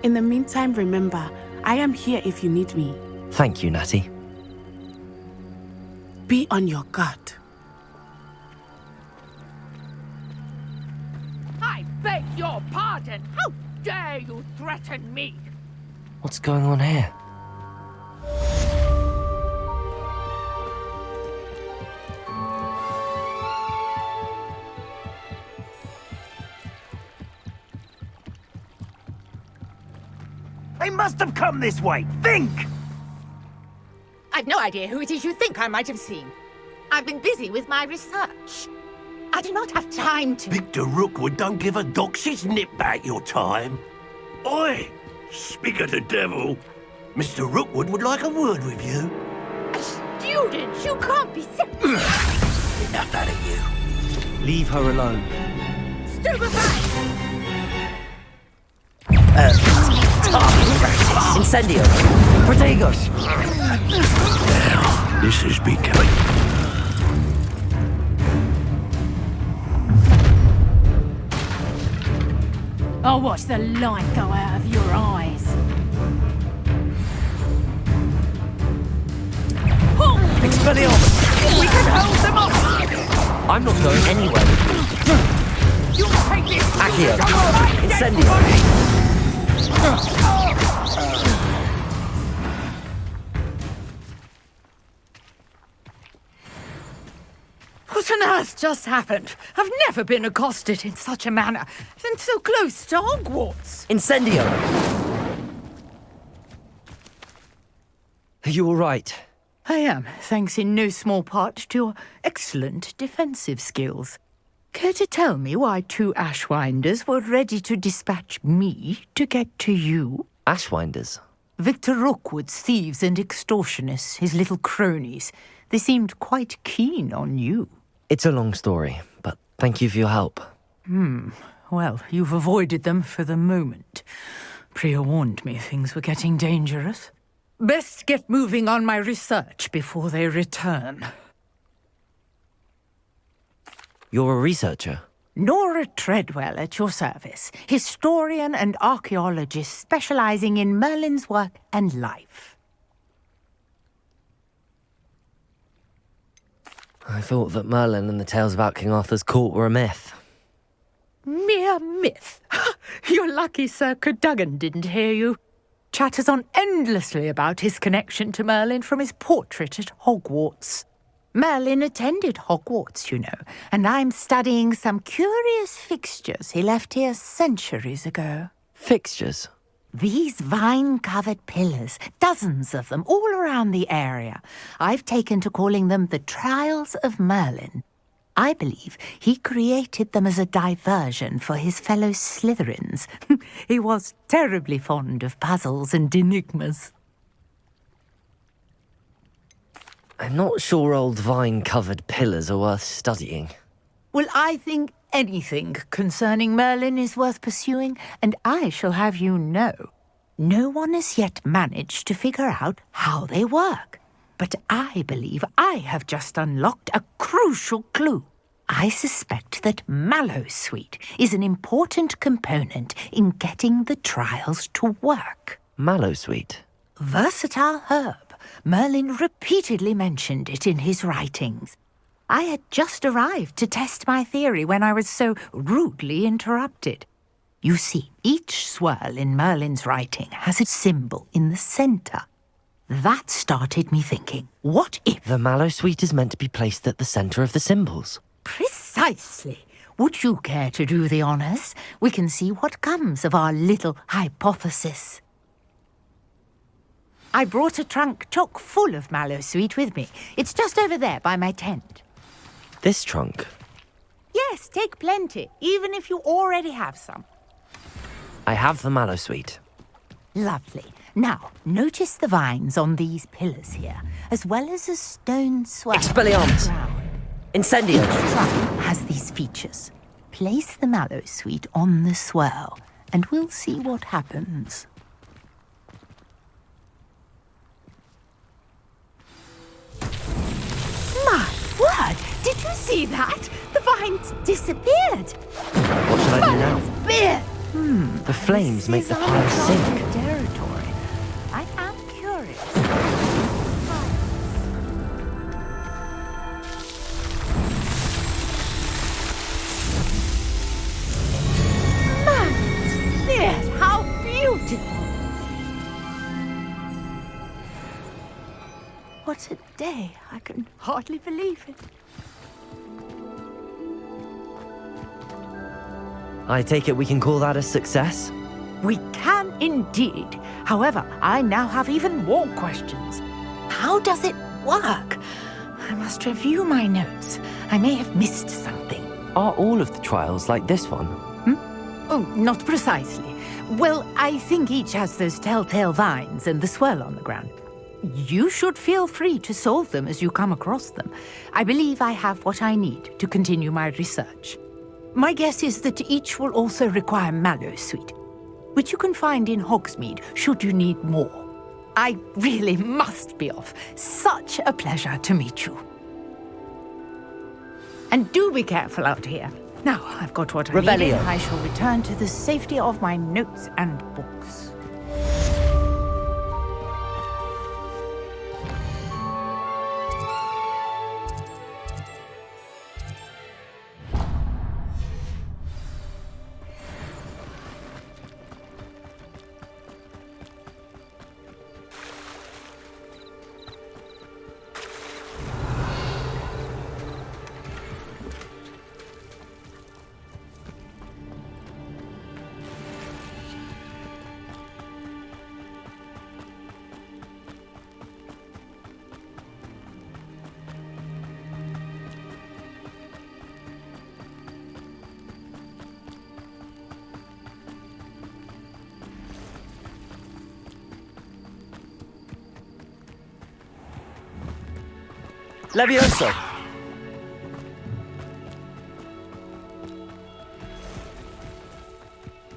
In the meantime, remember, I am here if you need me. Thank you, Natty. Be on your guard. I beg your pardon! How dare you threaten me? What's going on here? They must have come this way. Think! I've no idea who it is you think I might have seen. I've been busy with my research. I do not have time to... Victor Rookwood don't give a doxy's nip back your time. Oi! Speak of the devil. Mr. Rookwood would like a word with you. A student? You can't be sick. Enough out of you. Leave her alone. Stupefy! Incendio! Protegos! Now, this is becoming... I'll watch the light go out of your eyes. Expelliarmus! We can hold them off! I'm not going anywhere with you. You'll take this! Accio! Incendio! What on earth just happened? I've never been accosted in such a manner, and so close to Hogwarts. Incendio! Are you all right? I am, thanks in no small part to your excellent defensive skills. Care to tell me why two Ashwinders were ready to dispatch me to get to you? Ashwinders? Victor Rookwood's thieves and extortionists, his little cronies. They seemed quite keen on you. It's a long story, but thank you for your help. Well, you've avoided them for the moment. Priya warned me things were getting dangerous. Best get moving on my research before they return. You're a researcher? Nora Treadwell at your service, historian and archaeologist specializing in Merlin's work and life. I thought that Merlin and the tales about King Arthur's court were a myth. Mere myth. You're lucky Sir Cadogan didn't hear you. chatters on endlessly about his connection to Merlin from his portrait at Hogwarts. Merlin attended Hogwarts, you know, and I'm studying some curious fixtures he left here centuries ago. Fixtures? These vine-covered pillars, dozens of them, all around the area. I've taken to calling them the Trials of Merlin. I believe he created them as a diversion for his fellow Slytherins. He was terribly fond of puzzles and enigmas. I'm not sure old vine-covered pillars are worth studying. Well, I think anything concerning Merlin is worth pursuing, and I shall have you know, no one has yet managed to figure out how they work. But I believe I have just unlocked a crucial clue. I suspect that Mallowsweet is an important component in getting the trials to work. Mallowsweet? Versatile herb. Merlin repeatedly mentioned it in his writings. I had just arrived to test my theory when I was so rudely interrupted. You see, each swirl in Merlin's writing has a symbol in the centre. That started me thinking, what if... The Mallowsweet is meant to be placed at the centre of the symbols. Precisely. Would you care to do the honours? We can see what comes of our little hypothesis. I brought a trunk chock full of Mallowsweet with me. It's just over there by my tent. This trunk? Yes, take plenty, even if you already have some. I have the Mallowsweet. Lovely. Now, notice the vines on these pillars here, as well as a stone swirl. Expelliarmus! Incendio! Each trunk has these features. Place the Mallowsweet on the swirl, and we'll see what happens. My word! Did you see that? The vines disappeared. What should I do now? Beer. The flames make the pile sink. Territory. I am curious. Yes, how beautiful! What a day! I can hardly believe it. I take it we can call that a success? We can indeed. However, I now have even more questions. How does it work? I must review my notes. I may have missed something. Are all of the trials like this one? Oh, not precisely. Well, I think each has those telltale vines and the swirl on the ground. You should feel free to solve them as you come across them. I believe I have what I need to continue my research. My guess is that each will also require Mallowsweet, which you can find in Hogsmeade should you need more. I really must be off. Such a pleasure to meet you. And do be careful out here. Now I've got what I need. I shall return to the safety of my notes and books. Levioso!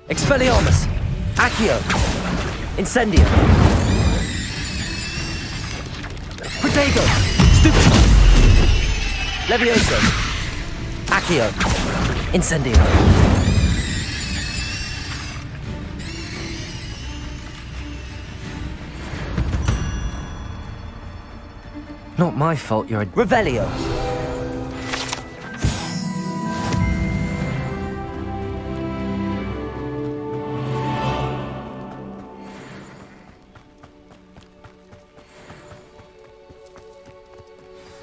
Expelliarmus! Accio! Incendio! Protego! Stupid! Levioso! Accio! Incendio! Not my fault you're a... Revelio!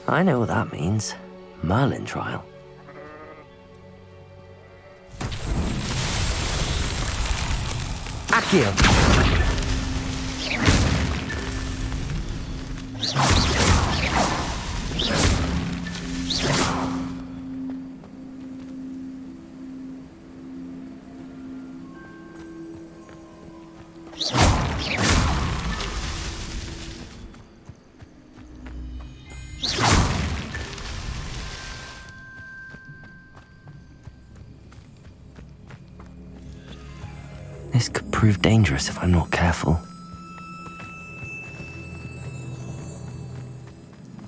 I know what that means. Merlin trial. Accio! This could prove dangerous if I'm not careful.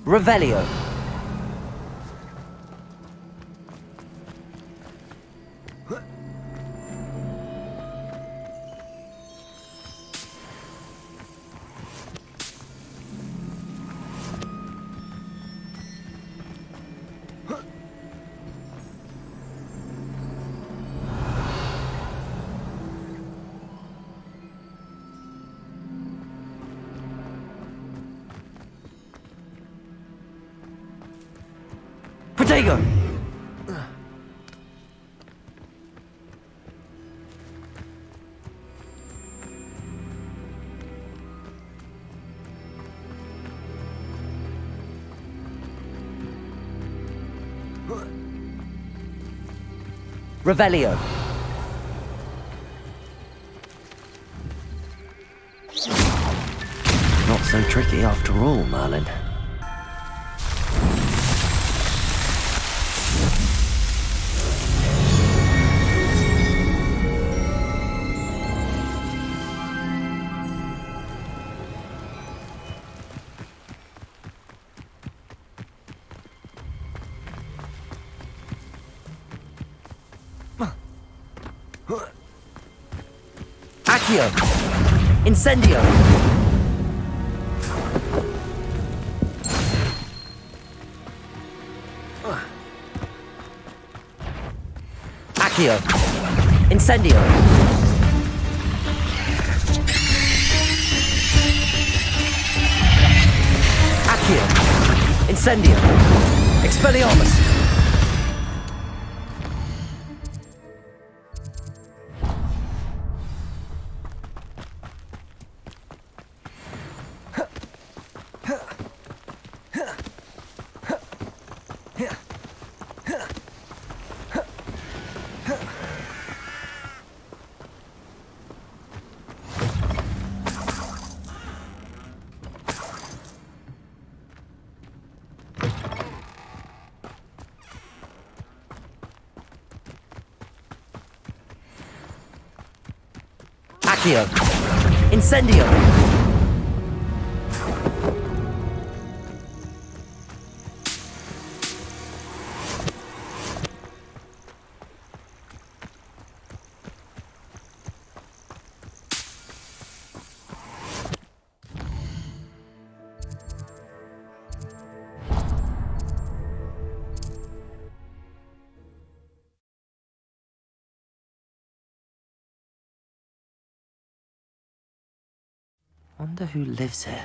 Revelio. Protego! Revelio. Not so tricky after all, Merlin. Accio! Incendio! Accio! Incendio! Accio! Incendio! Expelliarmus! Accio! Incendio! Wonder who lives here.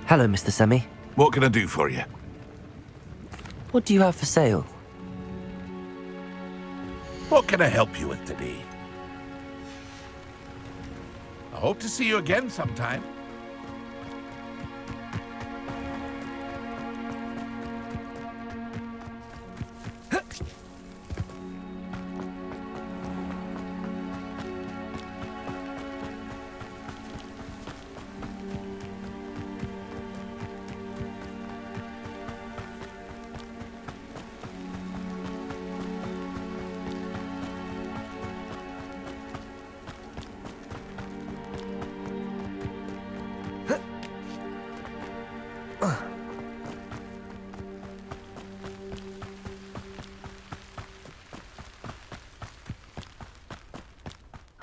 Hello, Mr. Semi. What can I do for you? What do you have for sale? What can I help you with today? I hope to see you again sometime.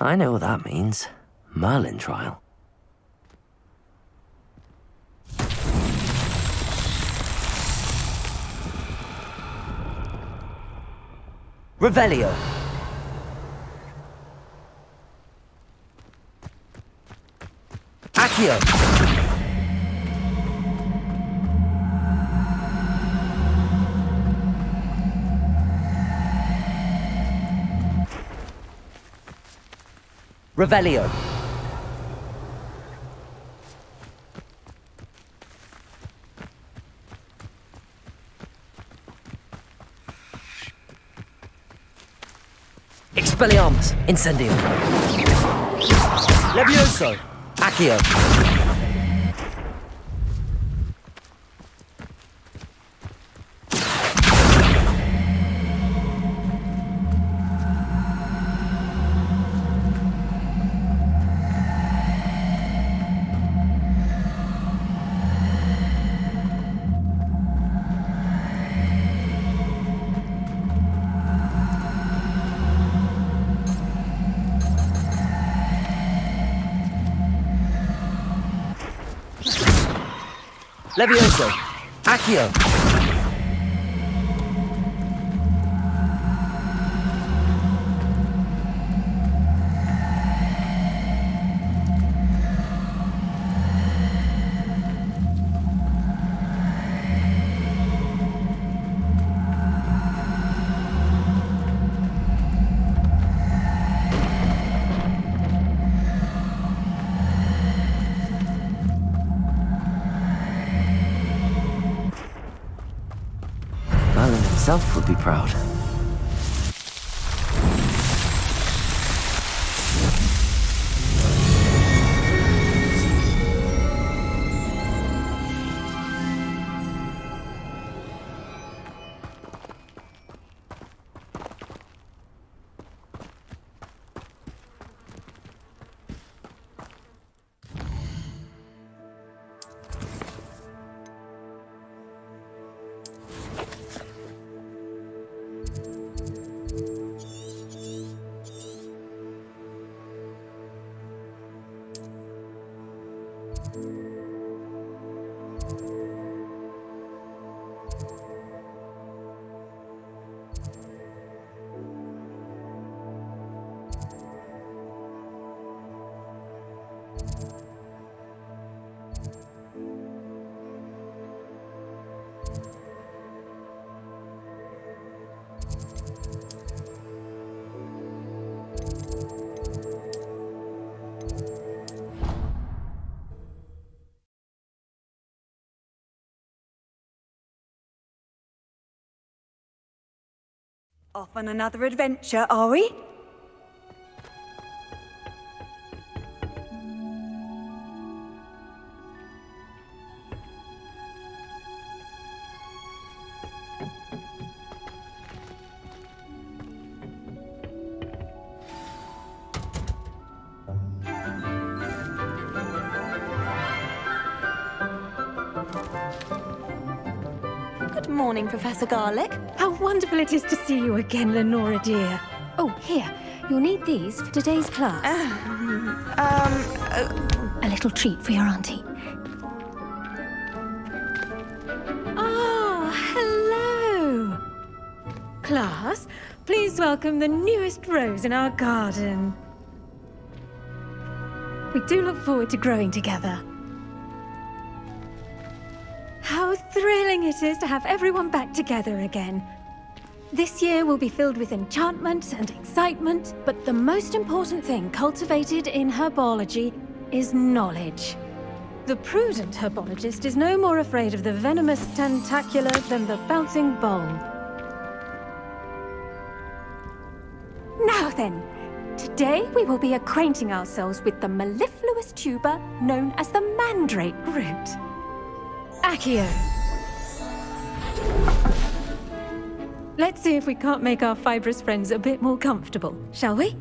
I know what that means. Merlin trial. Revelio. Accio. Revelio. Expelliarmus. Incendio. Levioso. Accio. Levioso. Accio. Merlin himself would be proud. Off on another adventure, are we? Good morning, Professor Garlick. How wonderful it is to see you again, Lenora dear. Oh, here. You'll need these for today's class. A little treat for your auntie. Oh, hello. Class, please welcome the newest rose in our garden. We do look forward to growing together. How thrilling it is to have everyone back together again. This year will be filled with enchantment and excitement, but the most important thing cultivated in herbology is knowledge. The prudent herbologist is no more afraid of the venomous tentacula than the bouncing bulb. Now then, today we will be acquainting ourselves with the mellifluous tuber known as the mandrake root. Accio. Let's see if we can't make our fibrous friends a bit more comfortable, shall we?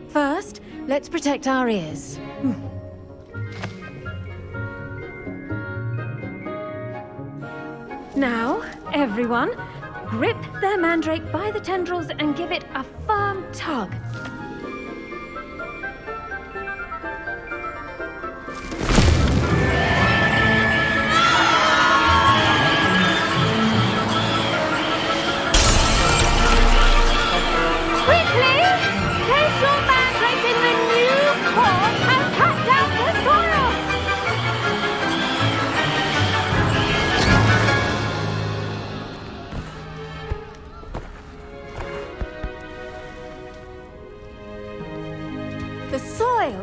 First, let's protect our ears. Now, everyone, grip their mandrake by the tendrils and give it a firm tug.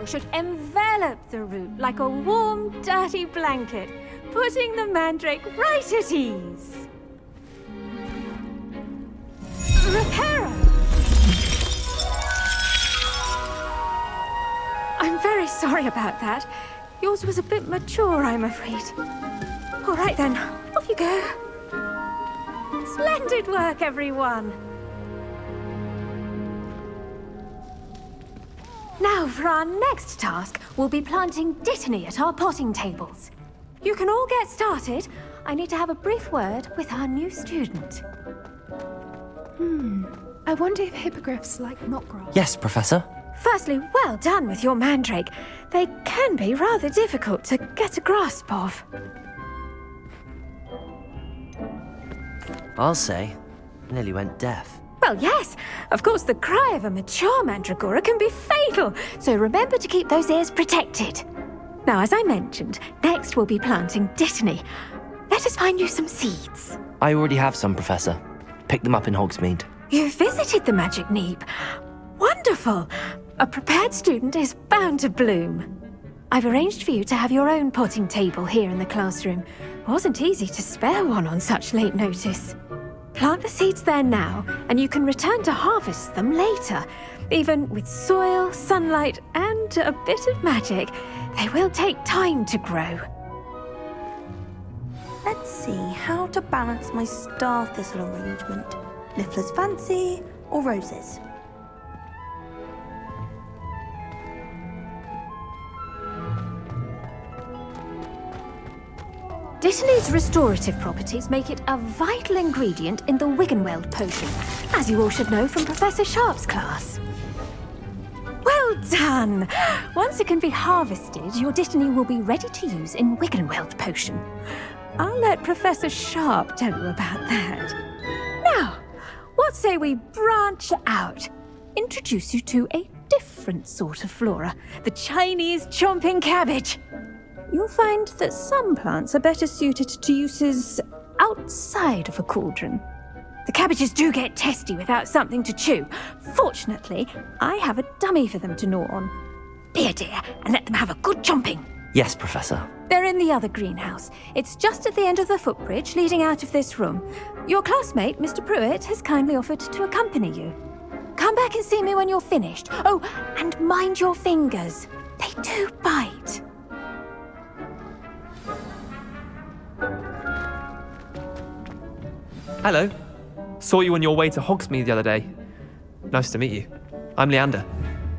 spell should envelop the root like a warm, dirty blanket, putting the mandrake right at ease. Reparo! I'm very sorry about that. Yours was a bit mature, I'm afraid. All right then, off you go. Splendid work, everyone. Now, for our next task, we'll be planting dittany at our potting tables. You can all get started. I need to have a brief word with our new student. I wonder if hippogriffs like knotgrass. Yes, Professor. Firstly, well done with your mandrake. They can be rather difficult to get a grasp of. I'll say, nearly went deaf. Well, yes. Of course, the cry of a mature mandragora can be fatal, so remember to keep those ears protected. Now, as I mentioned, next we'll be planting dittany. Let us find you some seeds. I already have some, Professor. Picked them up in Hogsmeade. You visited the Magic Neep. Wonderful. A prepared student is bound to bloom. I've arranged for you to have your own potting table here in the classroom. Wasn't easy to spare one on such late notice. Plant the seeds there now, and you can return to harvest them later. Even with soil, sunlight, and a bit of magic, they will take time to grow. Let's see how to balance my star thistle arrangement. Niffler's Fancy or roses? Dittany's restorative properties make it a vital ingredient in the Wiggenweld potion, as you all should know from Professor Sharp's class. Well done! Once it can be harvested, your dittany will be ready to use in Wiggenweld potion. I'll let Professor Sharp tell you about that. Now, what say we branch out? Introduce you to a different sort of flora, the Chinese chomping cabbage. You'll find that some plants are better suited to uses outside of a cauldron. The cabbages do get testy without something to chew. Fortunately, I have a dummy for them to gnaw on. Be a dear and let them have a good chomping. Yes, Professor. They're in the other greenhouse. It's just at the end of the footbridge leading out of this room. Your classmate, Mr. Pruitt, has kindly offered to accompany you. Come back and see me when you're finished. Oh, and mind your fingers. They do bite. Hello. Saw you on your way to Hogsmeade the other day. Nice to meet you. I'm Leander.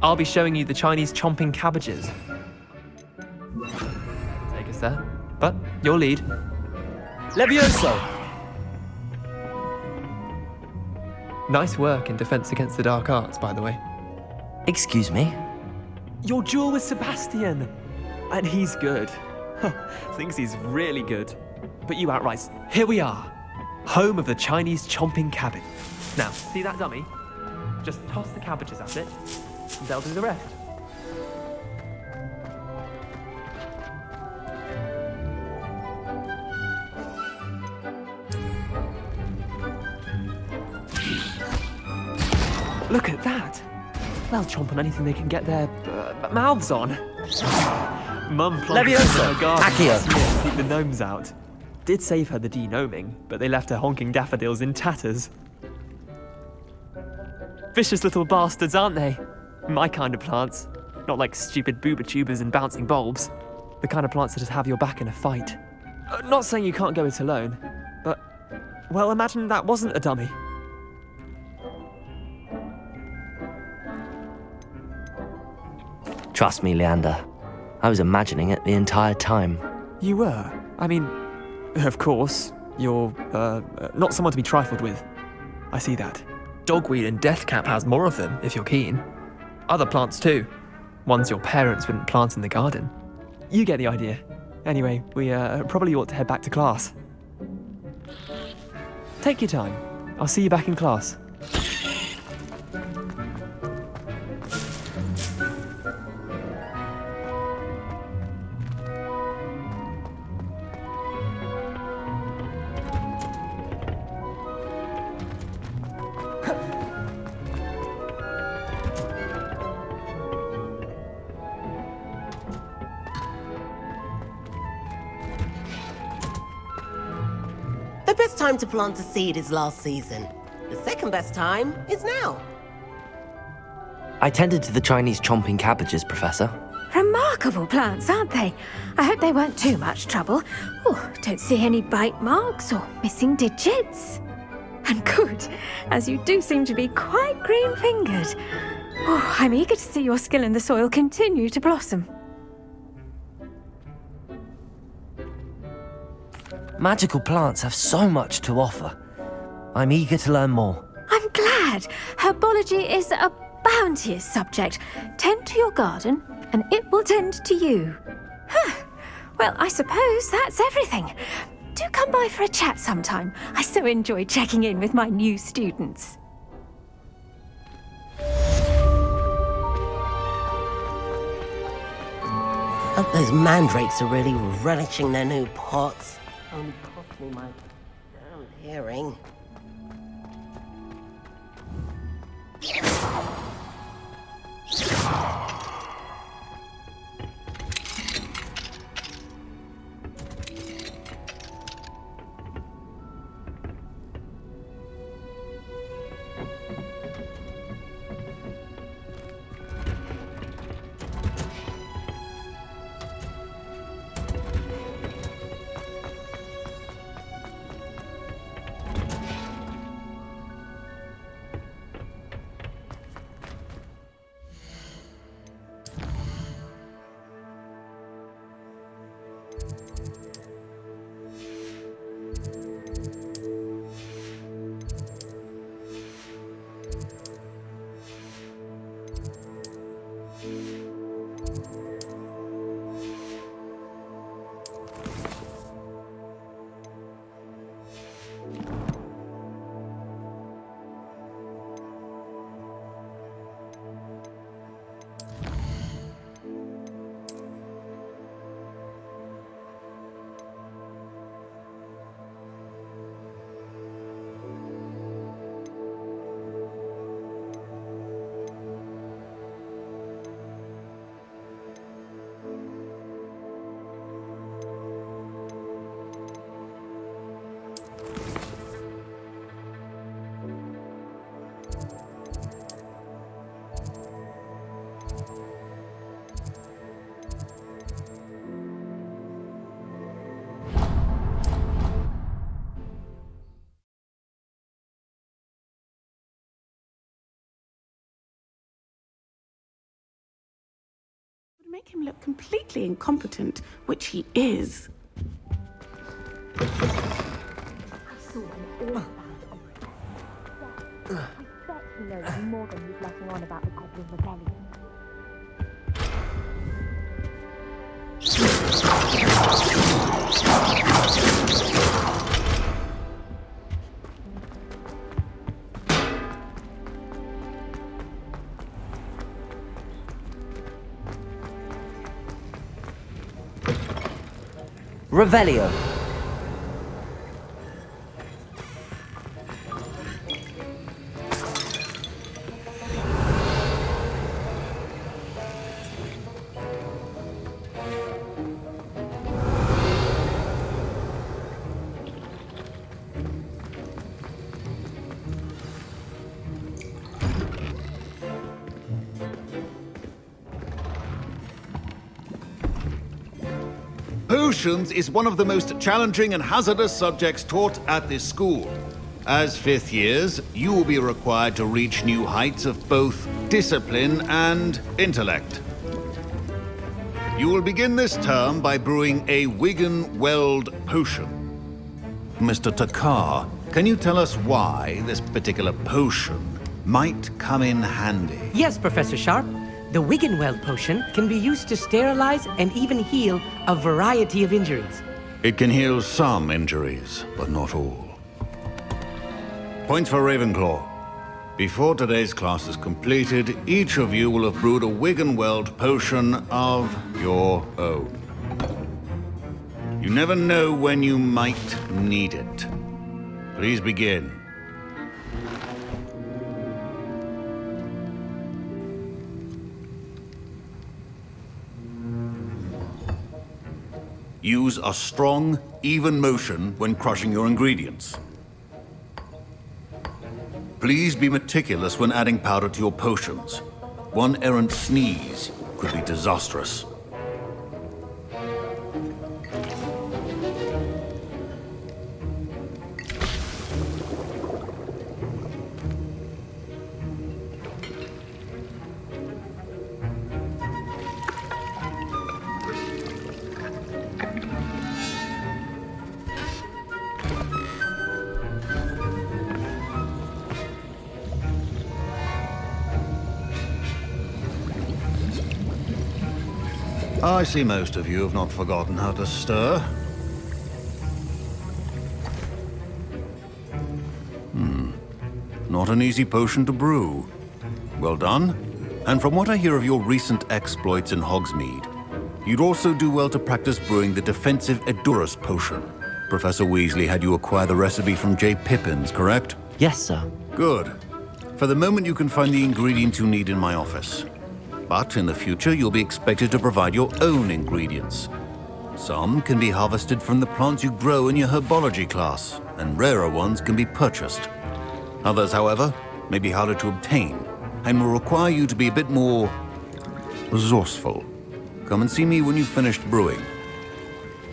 I'll be showing you the Chinese chomping cabbages. Take us there. But your lead. Levioso! Nice work in Defense Against the Dark Arts, by the way. Excuse me? Your duel with Sebastian. And he's good. Thinks he's really good. But you outright. Here we are. Home of the Chinese chomping cabbage. Now, see that dummy? Just toss the cabbages at it, and they'll do the rest. Look at that! They'll chomp on anything they can get their mouths on. Mum plugged in her garden this year to keep the gnomes out. Did save her the de-gnoming, but they left her honking daffodils in tatters. Vicious little bastards, aren't they? My kind of plants. Not like stupid booba tubers and bouncing bulbs. The kind of plants that just have your back in a fight. Not saying you can't go it alone, but, well, imagine that wasn't a dummy. Trust me, Leander. I was imagining it the entire time. You were? I mean, of course, you're, not someone to be trifled with. I see that. Dogweed and deathcap has more of them, if you're keen. Other plants too. Ones your parents wouldn't plant in the garden. You get the idea. Anyway, we probably ought to head back to class. Take your time. I'll see you back in class. The best time to plant a seed is last season. The second best time is now. I tended to the Chinese chomping cabbages, Professor. Remarkable plants, aren't they? I hope they weren't too much trouble. Oh, don't see any bite marks or missing digits. And good, as you do seem to be quite green-fingered. Oh, I'm eager to see your skill in the soil continue to blossom. Magical plants have so much to offer. I'm eager to learn more. I'm glad. Herbology is a bounteous subject. Tend to your garden, and it will tend to you. Well, I suppose that's everything. Do come by for a chat sometime. I so enjoy checking in with my new students. Hope those mandrakes are really relishing their new pots. Only cost me my damn hearing. Make him look completely incompetent, which he is. I saw him all about it. I bet he knows more than he's letting on about the Goblin Rebellion. Revelio. Potions is one of the most challenging and hazardous subjects taught at this school. As fifth years, you will be required to reach new heights of both discipline and intellect. You will begin this term by brewing a Wigan-Weld potion. Mr. Takar, can you tell us why this particular potion might come in handy? Yes, Professor Sharp. The Wigan-Weld potion can be used to sterilize and even heal a variety of injuries. It can heal some injuries, but not all. Points for Ravenclaw. Before today's class is completed, each of you will have brewed a Wigan-Weld potion of your own. You never know when you might need it. Please begin. Use a strong, even motion when crushing your ingredients. Please be meticulous when adding powder to your potions. One errant sneeze could be disastrous. I see most of you have not forgotten how to stir. Not an easy potion to brew. Well done. And from what I hear of your recent exploits in Hogsmeade, you'd also do well to practice brewing the defensive Edurus potion. Professor Weasley had you acquire the recipe from J. Pippins, correct? Yes, sir. Good. For the moment, you can find the ingredients you need in my office. But in the future, you'll be expected to provide your own ingredients. Some can be harvested from the plants you grow in your herbology class, and rarer ones can be purchased. Others, however, may be harder to obtain, and will require you to be a bit more resourceful. Come and see me when you've finished brewing,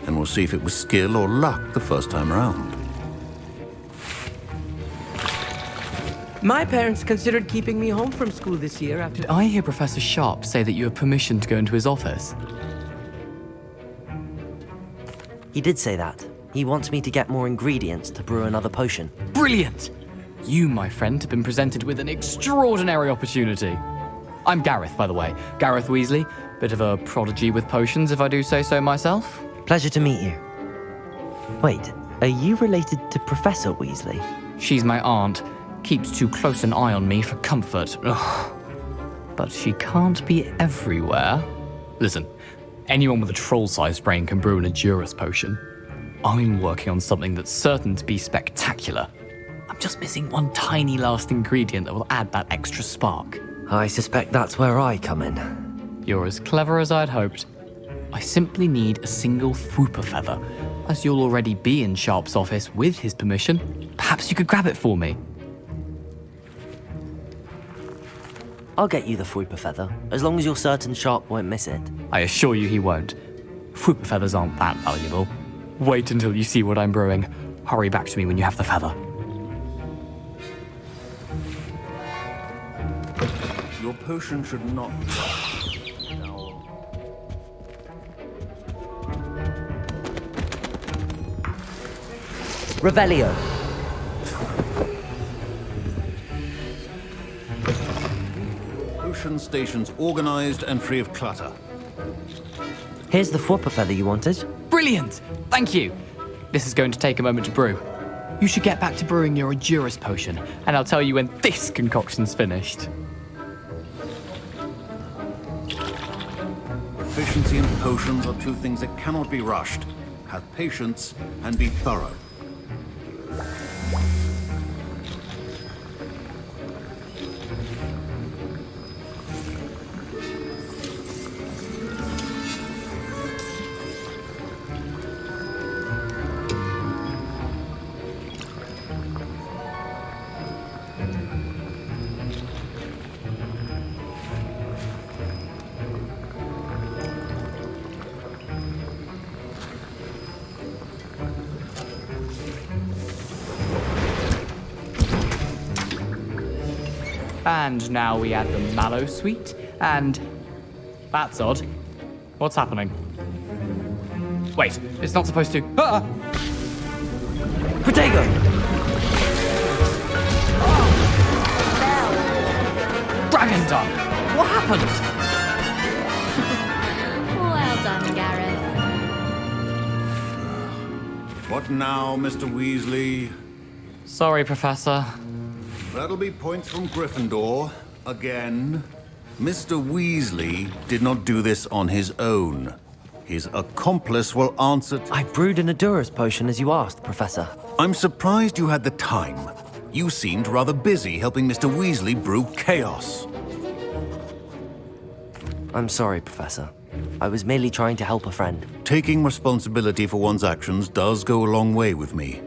and we'll see if it was skill or luck the first time around. My parents considered keeping me home from school this year after... Did I hear Professor Sharp say that you have permission to go into his office? He did say that. He wants me to get more ingredients to brew another potion. Brilliant! You, my friend, have been presented with an extraordinary opportunity. I'm Gareth, by the way. Gareth Weasley. Bit of a prodigy with potions, if I do say so myself. Pleasure to meet you. Wait, are you related to Professor Weasley? She's my aunt. Keeps too close an eye on me for comfort. Ugh. But she can't be everywhere. Listen, anyone with a troll-sized brain can brew an Edurus potion. I'm working on something that's certain to be spectacular. I'm just missing one tiny last ingredient that will add that extra spark. I suspect that's where I come in. You're as clever as I'd hoped. I simply need a single Fwooper feather. As you'll already be in Sharp's office with his permission, perhaps you could grab it for me. I'll get you the Fwooper feather, as long as you're certain Sharp won't miss it. I assure you he won't. Fwooper feathers aren't that valuable. Wait until you see what I'm brewing. Hurry back to me when you have the feather. Your potion should not... Revelio. Potion stations organized and free of clutter. Here's the Fwooper feather you wanted. Brilliant! Thank you. This is going to take a moment to brew. You should get back to brewing your Edurus potion, and I'll tell you when this concoction's finished. Proficiency and potions are two things that cannot be rushed. Have patience and be thorough. And now we add the mallow sweet, and... That's odd. What's happening? Wait, it's not supposed to... Ah! Protego! Dragon Dung! What happened? Well done, Gareth. What now, Mr. Weasley? Sorry, Professor. That'll be points from Gryffindor. Again. Mr. Weasley did not do this on his own. His accomplice will answer... I brewed an Edurus potion as you asked, Professor. I'm surprised you had the time. You seemed rather busy helping Mr. Weasley brew chaos. I'm sorry, Professor. I was merely trying to help a friend. Taking responsibility for one's actions does go a long way with me.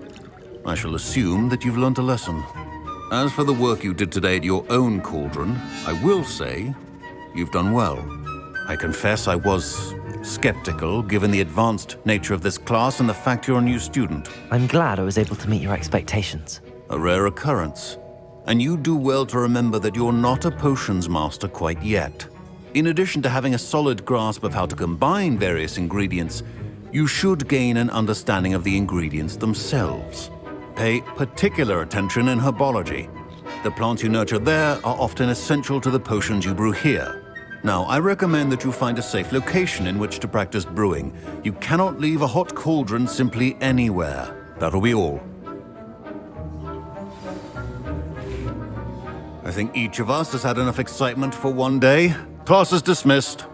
I shall assume that you've learnt a lesson. As for the work you did today at your own cauldron, I will say you've done well. I confess I was skeptical, given the advanced nature of this class and the fact you're a new student. I'm glad I was able to meet your expectations. A rare occurrence. And you do well to remember that you're not a potions master quite yet. In addition to having a solid grasp of how to combine various ingredients, you should gain an understanding of the ingredients themselves. Pay particular attention in herbology. The plants you nurture there are often essential to the potions you brew here. Now, I recommend that you find a safe location in which to practice brewing. You cannot leave a hot cauldron simply anywhere. That'll be all. I think each of us has had enough excitement for one day. Class is dismissed.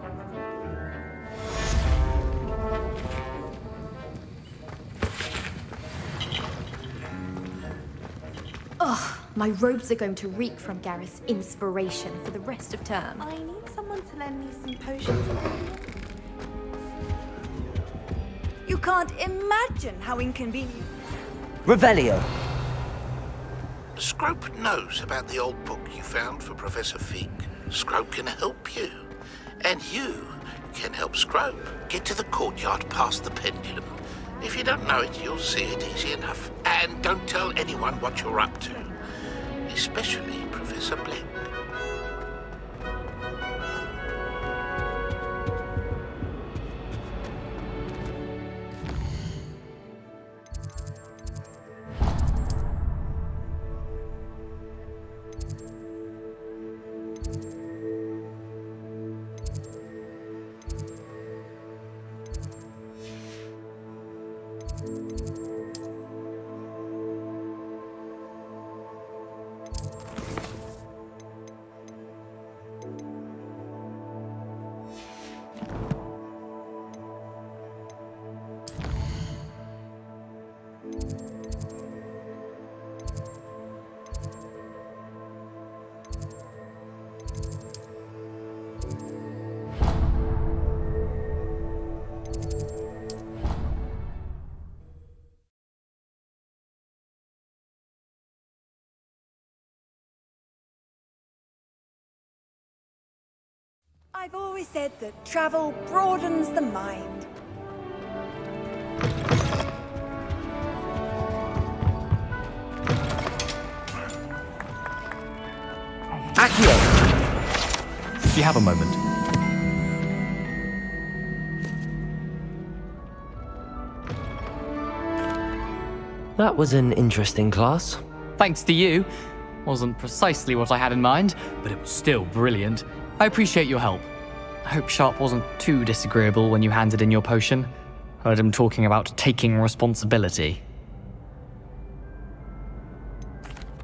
Ugh, my robes are going to reek from Gareth's inspiration for the rest of term. I need someone to lend me some potions. You can't imagine how inconvenient. Revelio. Scrope knows about the old book you found for Professor Fig. Scrope can help you. And you can help Scrope get to the courtyard past the pendulum. If you don't know it, you'll see it easy enough. And don't tell anyone what you're up to. Especially Professor Black. I've always said that travel broadens the mind. Accio! Do you have a moment? That was an interesting class. Thanks to you. Wasn't precisely what I had in mind, but it was still brilliant. I appreciate your help. I hope Sharp wasn't too disagreeable when you handed in your potion. Heard him talking about taking responsibility.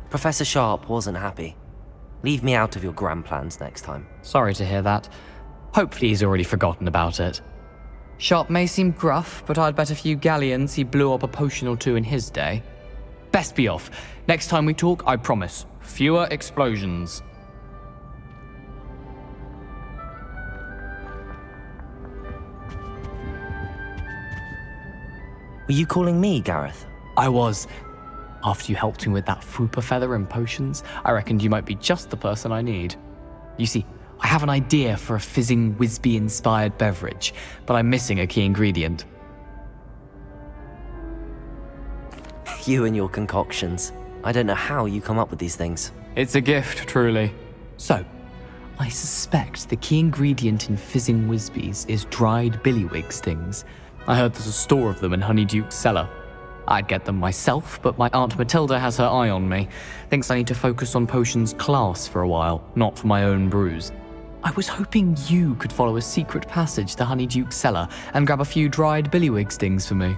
Professor Sharp wasn't happy. Leave me out of your grand plans next time. Sorry to hear that. Hopefully he's already forgotten about it. Sharp may seem gruff, but I'd bet a few galleons he blew up a potion or two in his day. Best be off. Next time we talk, I promise, fewer explosions. Were you calling me, Gareth? I was. After you helped me with that Fupa feather and potions, I reckoned you might be just the person I need. You see, I have an idea for a fizzing Whizbee-inspired beverage, but I'm missing a key ingredient. You and your concoctions. I don't know how you come up with these things. It's a gift, truly. So, I suspect the key ingredient in fizzing Whizbees is dried billywig stings. I heard there's a store of them in Honeyduke's cellar. I'd get them myself, but my Aunt Matilda has her eye on me. Thinks I need to focus on potions class for a while, not for my own brews. I was hoping you could follow a secret passage to Honeyduke's cellar and grab a few dried billywig stings for me.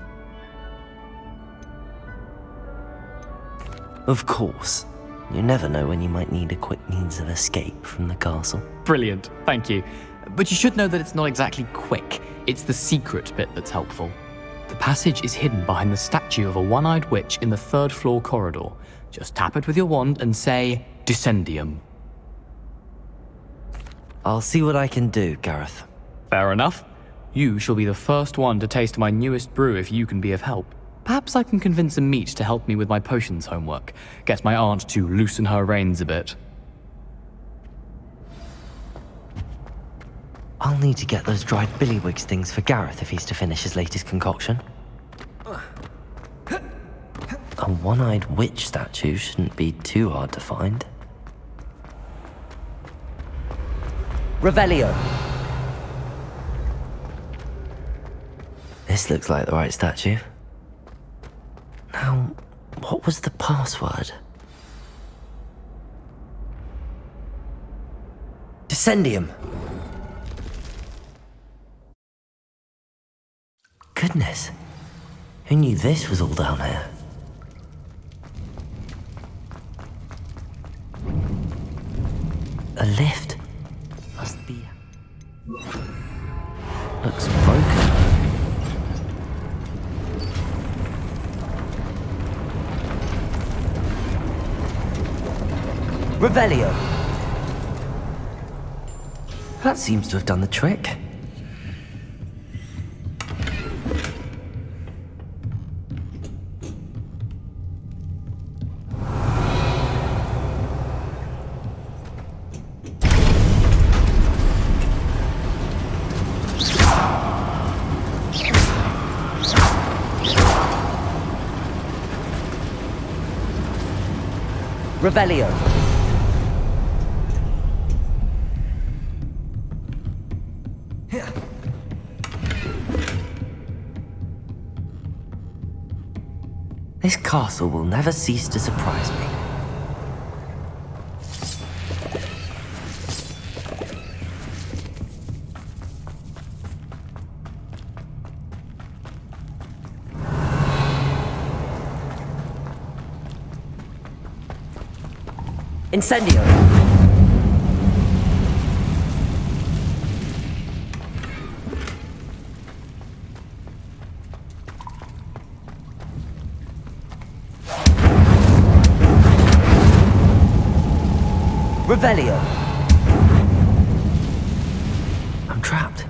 Of course. You never know when you might need a quick means of escape from the castle. Brilliant, thank you. But you should know that it's not exactly quick. It's the secret bit that's helpful. The passage is hidden behind the statue of a one-eyed witch in the third floor corridor. Just tap it with your wand and say, Descendium. I'll see what I can do, Gareth. Fair enough. You shall be the first one to taste my newest brew if you can be of help. Perhaps I can convince a meat to help me with my potions homework. Get my aunt to loosen her reins a bit. I'll need to get those dried billywigs things for Gareth if he's to finish his latest concoction. A one-eyed witch statue shouldn't be too hard to find. Revelio! This looks like the right statue. Now, what was the password? Descendium! Goodness, who knew this was all down here? A lift. Must be. Looks broken. Revelio. That seems to have done the trick. Revelio. This castle will never cease to surprise me. Incendio! Revelio! I'm trapped.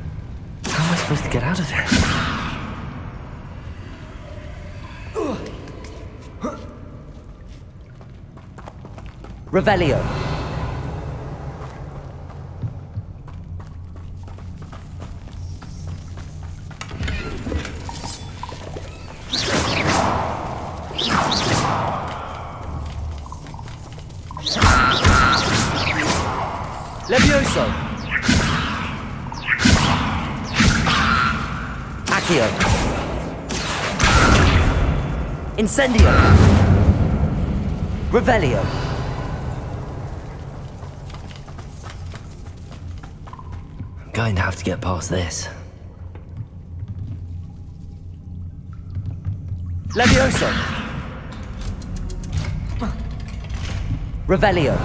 How am I supposed to get out of here? Revelio. Levioso. Accio. Incendio. Revelio. Going to have to get past this. Levioso! Revelio!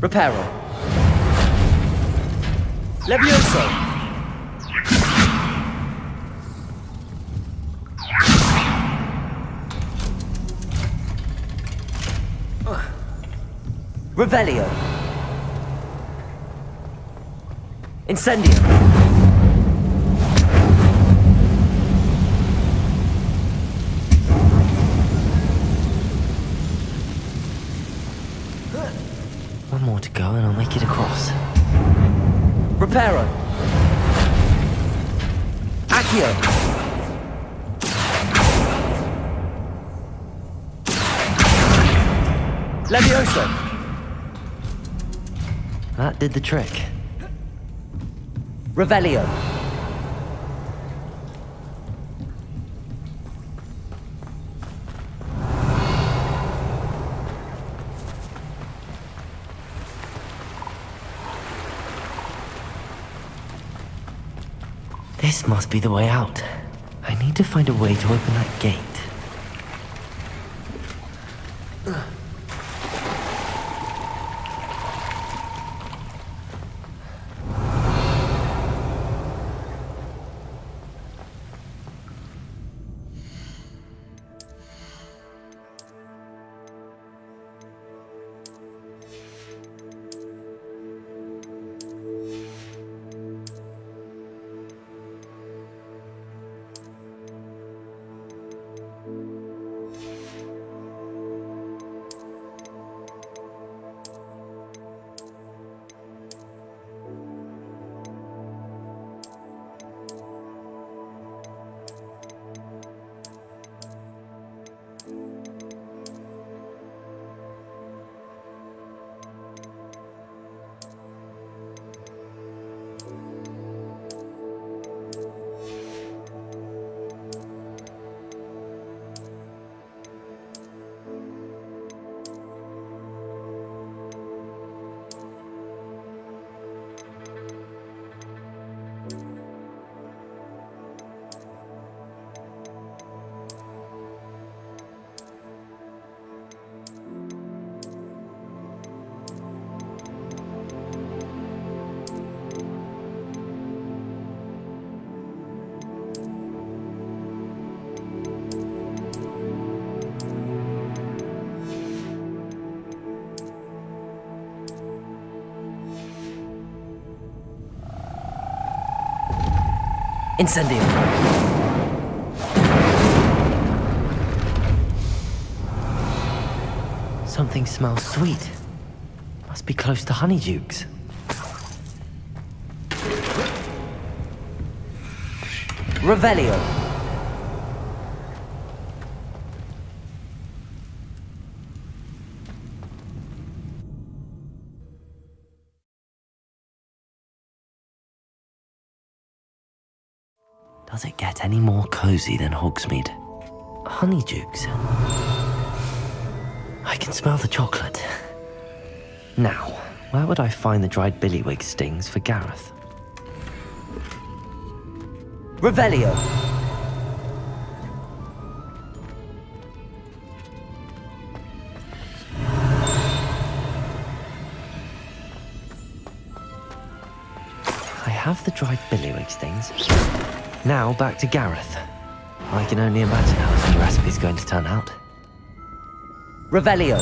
Reparo. Levioso. Revelio. Incendio. One more to go and I'll make it across. Reparo. Accio. Levioso. That did the trick. Revelio. This must be the way out. I need to find a way to open that gate. Incendio. Something smells sweet. Must be close to Honeydukes. Revelio. Does it get any more cozy than Hogsmeade? Honeydukes. I can smell the chocolate. Now, where would I find the dried billywig stings for Gareth? Revelio. I have the dried billywig stings. Now back to Gareth. I can only imagine how the recipe's going to turn out. Revelio.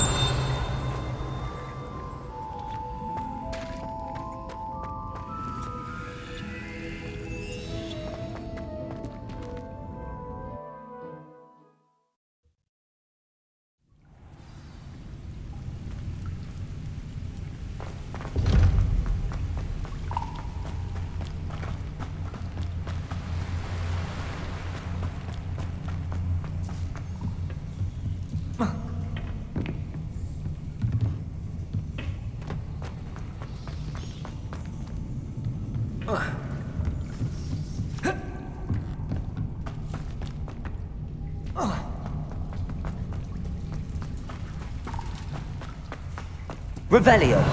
Revelio.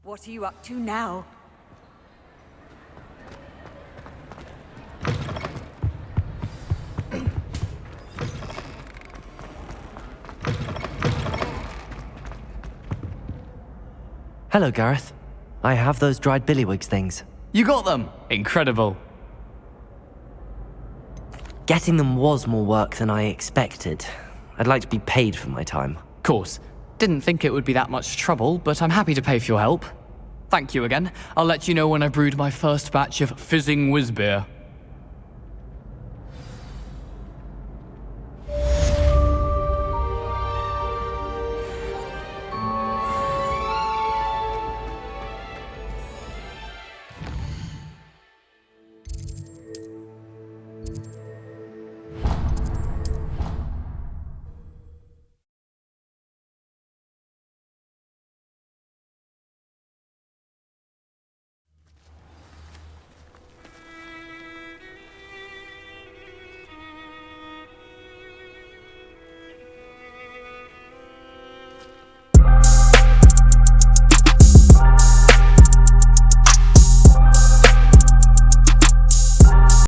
What are you up to now? Hello, Gareth. I have those dried billywigs things. You got them! Incredible. Getting them was more work than I expected. I'd like to be paid for my time. Course. Didn't think it would be that much trouble, but I'm happy to pay for your help. Thank you again. I'll let you know when I've brewed my first batch of fizzing whiz beer.